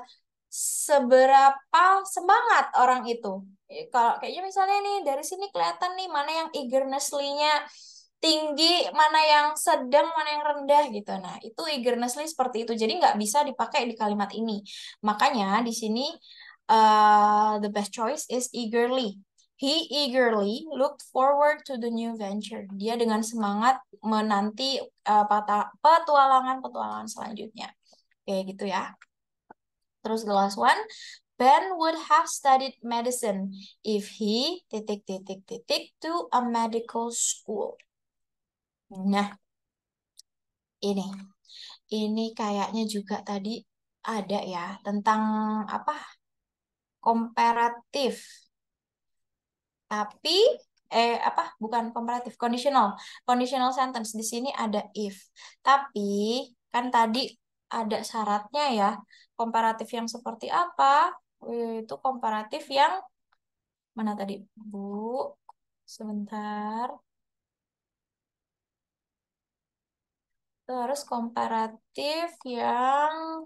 seberapa semangat orang itu. Kalau kayaknya misalnya nih, dari sini kelihatan nih mana yang eagernessly-nya tinggi, mana yang sedang, mana yang rendah gitu. Nah, itu eagernessly seperti itu. Jadi nggak bisa dipakai di kalimat ini. Makanya di sini the best choice is eagerly. He eagerly looked forward to the new venture. Dia dengan semangat menanti petualangan-petualangan selanjutnya. Oke, gitu ya. Terus the last one, Ben would have studied medicine if he to a medical school. Nah, ini kayaknya juga tadi ada ya tentang apa? Komparatif. Tapi bukan komparatif, conditional sentence. Di sini ada if. Tapi kan tadi ada syaratnya ya. Komparatif yang seperti apa? Itu komparatif yang mana tadi, Bu? Sebentar. Itu harus komparatif yang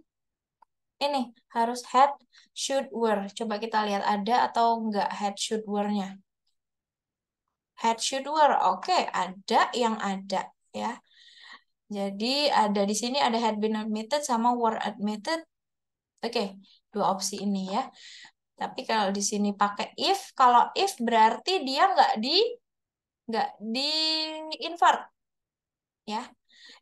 ini, harus had, should, were. Coba kita lihat ada atau enggak had, should, were-nya. Had, should, were. Oke, ada yang ada ya. Jadi ada di sini ada had been admitted sama were admitted. Oke, dua opsi ini ya. Tapi kalau di sini pakai if, kalau if berarti dia nggak di invert ya.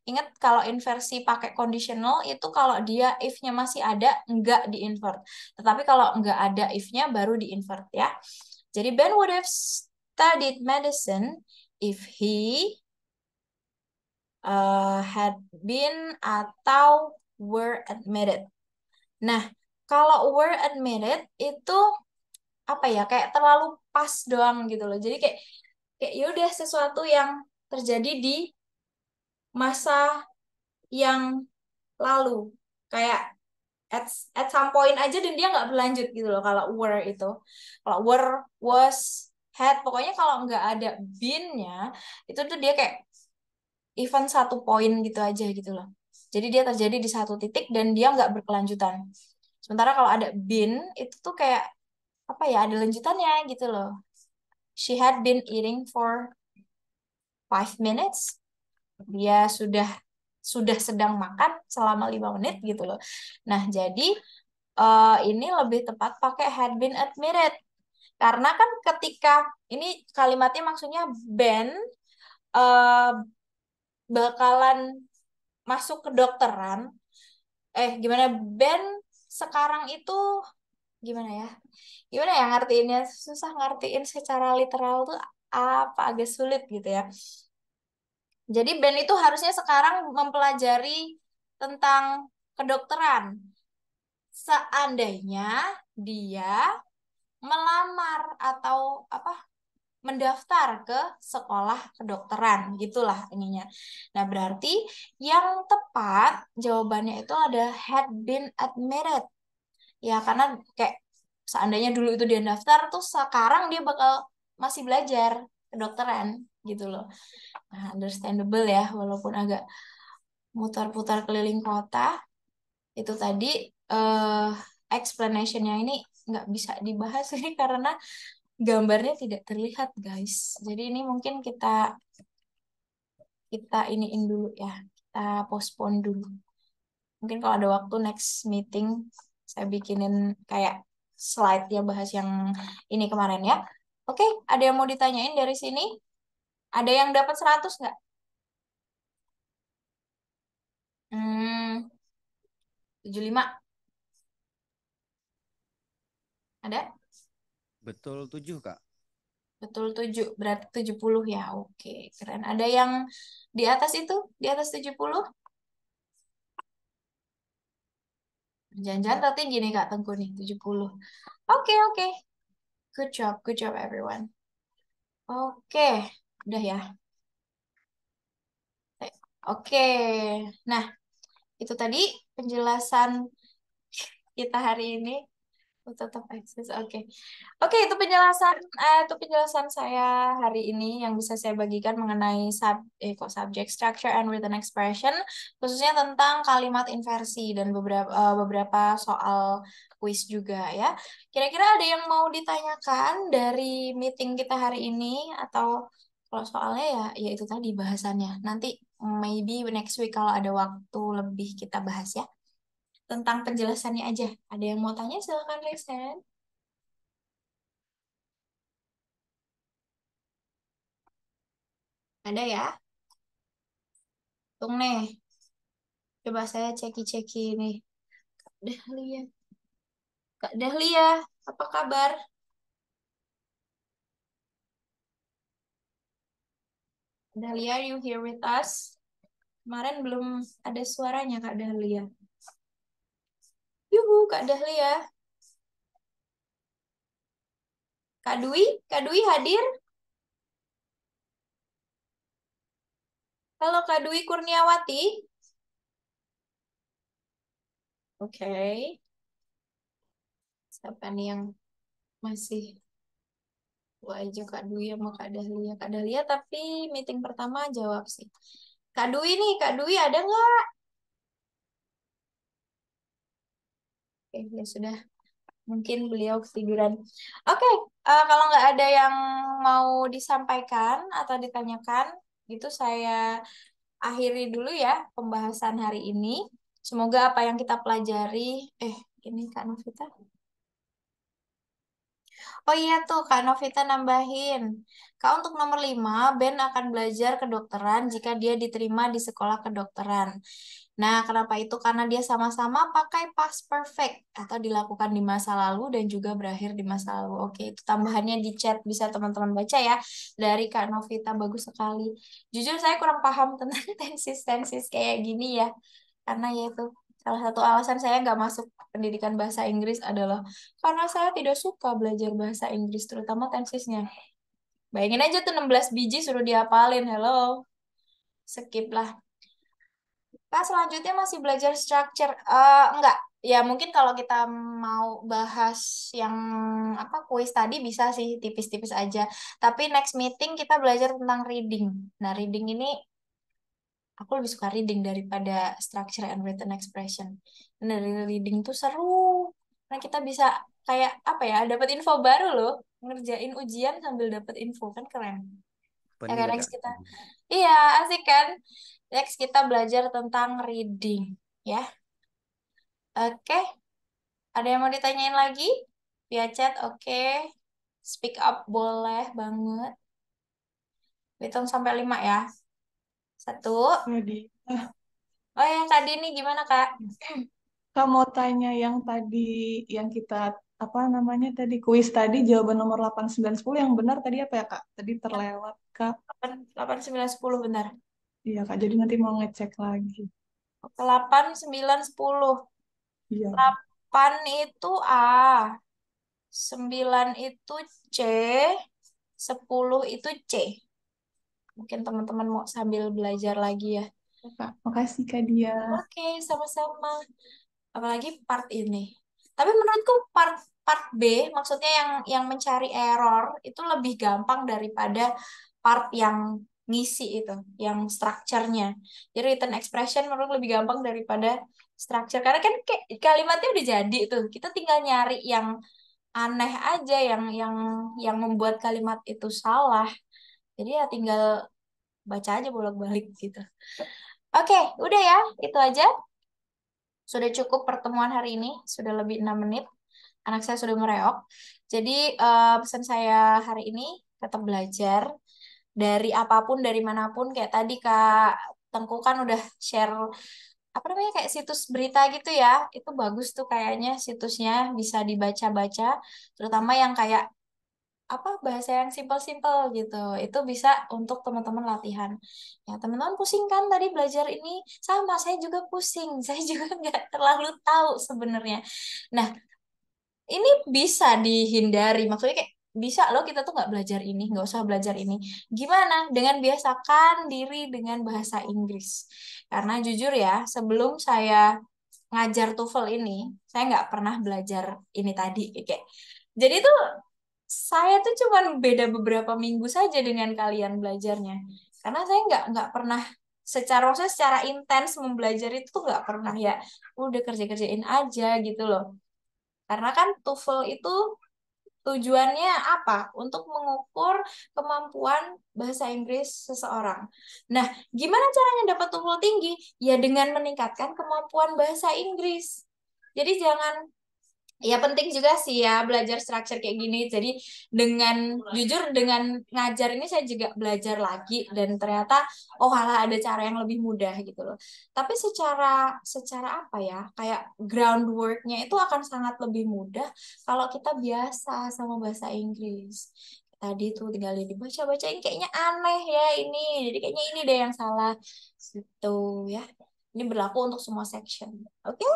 Ingat kalau inversi pakai conditional itu kalau dia if-nya masih ada nggak di invert. Tetapi kalau nggak ada if-nya baru di invert ya. Jadi Ben would have studied medicine if he had been atau were admitted. Nah, kalau were admitted itu apa ya, kayak terlalu pas doang gitu loh. Jadi kayak yaudah sesuatu yang terjadi di masa yang lalu. Kayak at some point aja dan dia nggak berlanjut gitu loh kalau were itu. Kalau were, was, had, pokoknya kalau nggak ada been-nya, itu tuh dia kayak even satu poin gitu aja gitu loh. Jadi dia terjadi di satu titik dan dia nggak berkelanjutan. Sementara kalau ada been itu tuh kayak apa ya, ada lanjutannya gitu loh. She had been eating for 5 minutes. Dia sudah sedang makan selama 5 menit gitu loh. Nah, jadi ini lebih tepat pakai had been admitted. Karena kan ketika ini kalimatnya maksudnya Ben eh, bakalan masuk ke dokteran. Gimana, Ben sekarang itu gimana ya? Gimana ya ngertiinnya? Susah ngertiin secara literal tuh apa, agak sulit gitu ya. Jadi Ben itu harusnya sekarang mempelajari tentang kedokteran. Seandainya dia melamar atau apa, mendaftar ke sekolah kedokteran gitulah ininya. Nah, berarti yang tepat jawabannya itu ada had been admitted. Ya, karena kayak seandainya dulu itu dia daftar tuh sekarang dia bakal masih belajar kedokteran gitu loh. Nah, understandable ya, walaupun agak mutar-putar keliling kota. Itu tadi eh explanation-nya ini nggak bisa dibahas ini karena gambarnya tidak terlihat, guys. Jadi ini mungkin kita kita iniin dulu ya. Kita postpone dulu. Mungkin kalau ada waktu next meeting saya bikinin kayak slide ya bahas yang ini kemarin ya. Oke, ada yang mau ditanyain dari sini? Ada yang dapat 100 nggak? Hmm, 75. Ada? Betul 7, Kak. Betul 7, berarti 70 ya. Oke, keren. Ada yang di atas itu? Di atas 70? Jangan-jangan tertinggi nih Kak Tengku nih, 70. Oke, oke. Good job everyone. Oke, udah ya. Oke, nah itu tadi penjelasan kita hari ini. Tetap eksis, oke. Oke, itu penjelasan saya hari ini yang bisa saya bagikan mengenai subject structure and written expression, khususnya tentang kalimat inversi dan beberapa soal kuis juga ya. Kira-kira ada yang mau ditanyakan dari meeting kita hari ini, atau kalau soalnya ya itu tadi bahasannya. Nanti maybe next week kalau ada waktu lebih kita bahas ya tentang penjelasannya aja. Ada yang mau tanya, silakan raise hand. Ada ya? Tunggu nih. Coba saya ceki-ceki nih. Kak Dahlia. Kak Dahlia, apa kabar? Dahlia, you here with us? Kemarin belum ada suaranya Kak Dahlia. Yuhu, Kak Dahlia. Kak Dwi hadir? Halo Kak Dwi Kurniawati. Oke. Siapa nih yang masih aja Kak Dwi sama Kak Dahlia. Kak Dahlia tapi meeting pertama jawab sih. Kak Dwi nih, Kak Dwi ada nggak? Oke, ya sudah. Mungkin beliau ketiduran. Oke, kalau nggak ada yang mau disampaikan atau ditanyakan, gitu saya akhiri dulu ya pembahasan hari ini. Semoga apa yang kita pelajari, ini Kak Novita. Oh iya tuh, Kak Novita nambahin. Kak, untuk nomor 5, Ben akan belajar kedokteran jika dia diterima di sekolah kedokteran. Nah, kenapa itu? Karena dia sama-sama pakai past perfect atau dilakukan di masa lalu dan juga berakhir di masa lalu. Oke, itu tambahannya di chat, bisa teman-teman baca ya. Dari Kak Novita, bagus sekali. Jujur saya kurang paham tentang tensis-tensis kayak gini ya. Karena ya itu, salah satu alasan saya nggak masuk pendidikan bahasa Inggris adalah karena saya tidak suka belajar bahasa Inggris, terutama tensisnya. Bayangin aja tuh 16 biji suruh dihafalin. Hello. Skip lah. Kak, selanjutnya masih belajar structure. Enggak. Ya, mungkin kalau kita mau bahas yang apa kuis tadi bisa sih tipis-tipis aja. Tapi next meeting kita belajar tentang reading. Nah, reading ini aku lebih suka reading daripada structure and written expression. Dan dari reading tuh seru. Karena kita bisa kayak apa ya, dapat info baru loh, ngerjain ujian sambil dapat info kan keren. Ya kan Pening next Kak. kita, iya asik kan. Next kita belajar tentang reading ya. Oke, ada yang mau ditanyain lagi? Via chat, oke. Speak up boleh banget. Hitung sampai 5 ya. 1. Jadi, Oh yang tadi nih gimana Kak? Kak mau tanya yang tadi, yang kita, apa namanya tadi, kuis tadi, jawaban nomor 8, 9, 10, yang benar tadi apa ya, Kak? Tadi terlewat, Kak. 8, 9, 10 benar. Iya, Kak, jadi nanti mau ngecek lagi. 8, 9, 10. Iya. 8 itu A, 9 itu C, 10 itu C. Mungkin teman-teman mau sambil belajar lagi ya. Kak, makasih Kak Dia. Oke, sama-sama. Apalagi part ini. Tapi menurutku part part B, maksudnya yang mencari error itu lebih gampang daripada part yang ngisi itu, yang structure-nya. Jadi written expression menurut lebih gampang daripada structure. Karena kan kayak kalimatnya udah jadi tuh. Kita tinggal nyari yang aneh aja, yang membuat kalimat itu salah. Jadi ya tinggal baca aja bolak-balik gitu. Oke, udah ya, itu aja. Sudah cukup pertemuan hari ini, sudah lebih 6 menit. Anak saya sudah mereok. Jadi pesan saya hari ini tetap belajar dari apapun, dari manapun. Kayak tadi Kak Tengku kan udah share apa namanya kayak situs berita gitu ya. Itu bagus tuh kayaknya situsnya bisa dibaca-baca. Terutama yang kayak apa bahasa yang simpel-simpel gitu. Itu bisa untuk teman-teman latihan. Ya, teman-teman pusing kan tadi belajar ini? Sama, saya juga pusing. Saya juga nggak terlalu tahu sebenarnya. Nah, ini bisa dihindari. Maksudnya kayak bisa loh kita tuh nggak belajar ini, nggak usah belajar ini. Gimana? Dengan biasakan diri dengan bahasa Inggris. Karena jujur ya, sebelum saya ngajar TOEFL ini, saya nggak pernah belajar ini tadi. Kayak, jadi tuh saya tuh cuman beda beberapa minggu saja dengan kalian belajarnya. Karena saya nggak pernah secara maksudnya secara intens mempelajari itu tuh nggak pernah ya. Udah kerja-kerjain aja gitu loh. Karena kan TOEFL itu tujuannya apa? Untuk mengukur kemampuan bahasa Inggris seseorang. Nah, gimana caranya dapat TOEFL tinggi? Ya dengan meningkatkan kemampuan bahasa Inggris. Jadi jangan. Ya penting juga sih ya belajar structure kayak gini. Jadi dengan jujur dengan ngajar ini saya juga belajar lagi dan ternyata oh halah ada cara yang lebih mudah gitu loh. Tapi secara secara apa ya kayak groundworknya itu akan sangat lebih mudah kalau kita biasa sama bahasa Inggris. Tadi tuh tinggal dibaca-bacain kayaknya aneh ya ini. Jadi kayaknya ini deh yang salah gitu ya. Ini berlaku untuk semua section. Oke?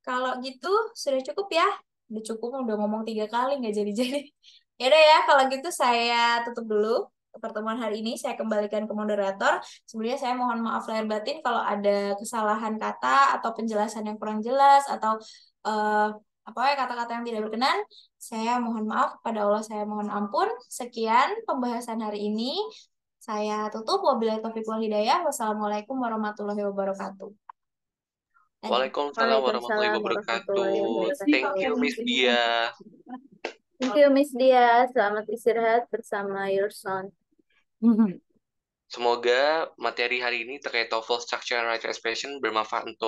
Kalau gitu sudah cukup ya. Udah cukup, udah ngomong 3 kali nggak jadi-jadi. Ya udah ya, kalau gitu saya tutup dulu pertemuan hari ini. Saya kembalikan ke moderator. Sebelumnya saya mohon maaf lahir batin kalau ada kesalahan kata atau penjelasan yang kurang jelas atau eh, apa ya kata-kata yang tidak berkenan. Saya mohon maaf kepada Allah, saya mohon ampun. Sekian pembahasan hari ini. Saya tutup. Wabillahi taufiq wal hidayah. Wassalamualaikum warahmatullahi wabarakatuh. Lanjut. Waalaikumsalam warahmatullahi Waalaikumsalam warahmatullahi wabarakatuh. Thank you, wabarakatuh. Miss Dia. Thank you, Miss Dia. Selamat istirahat bersama your son. Semoga materi hari ini terkait TOEFL Structure and Writing Expression bermanfaat untuk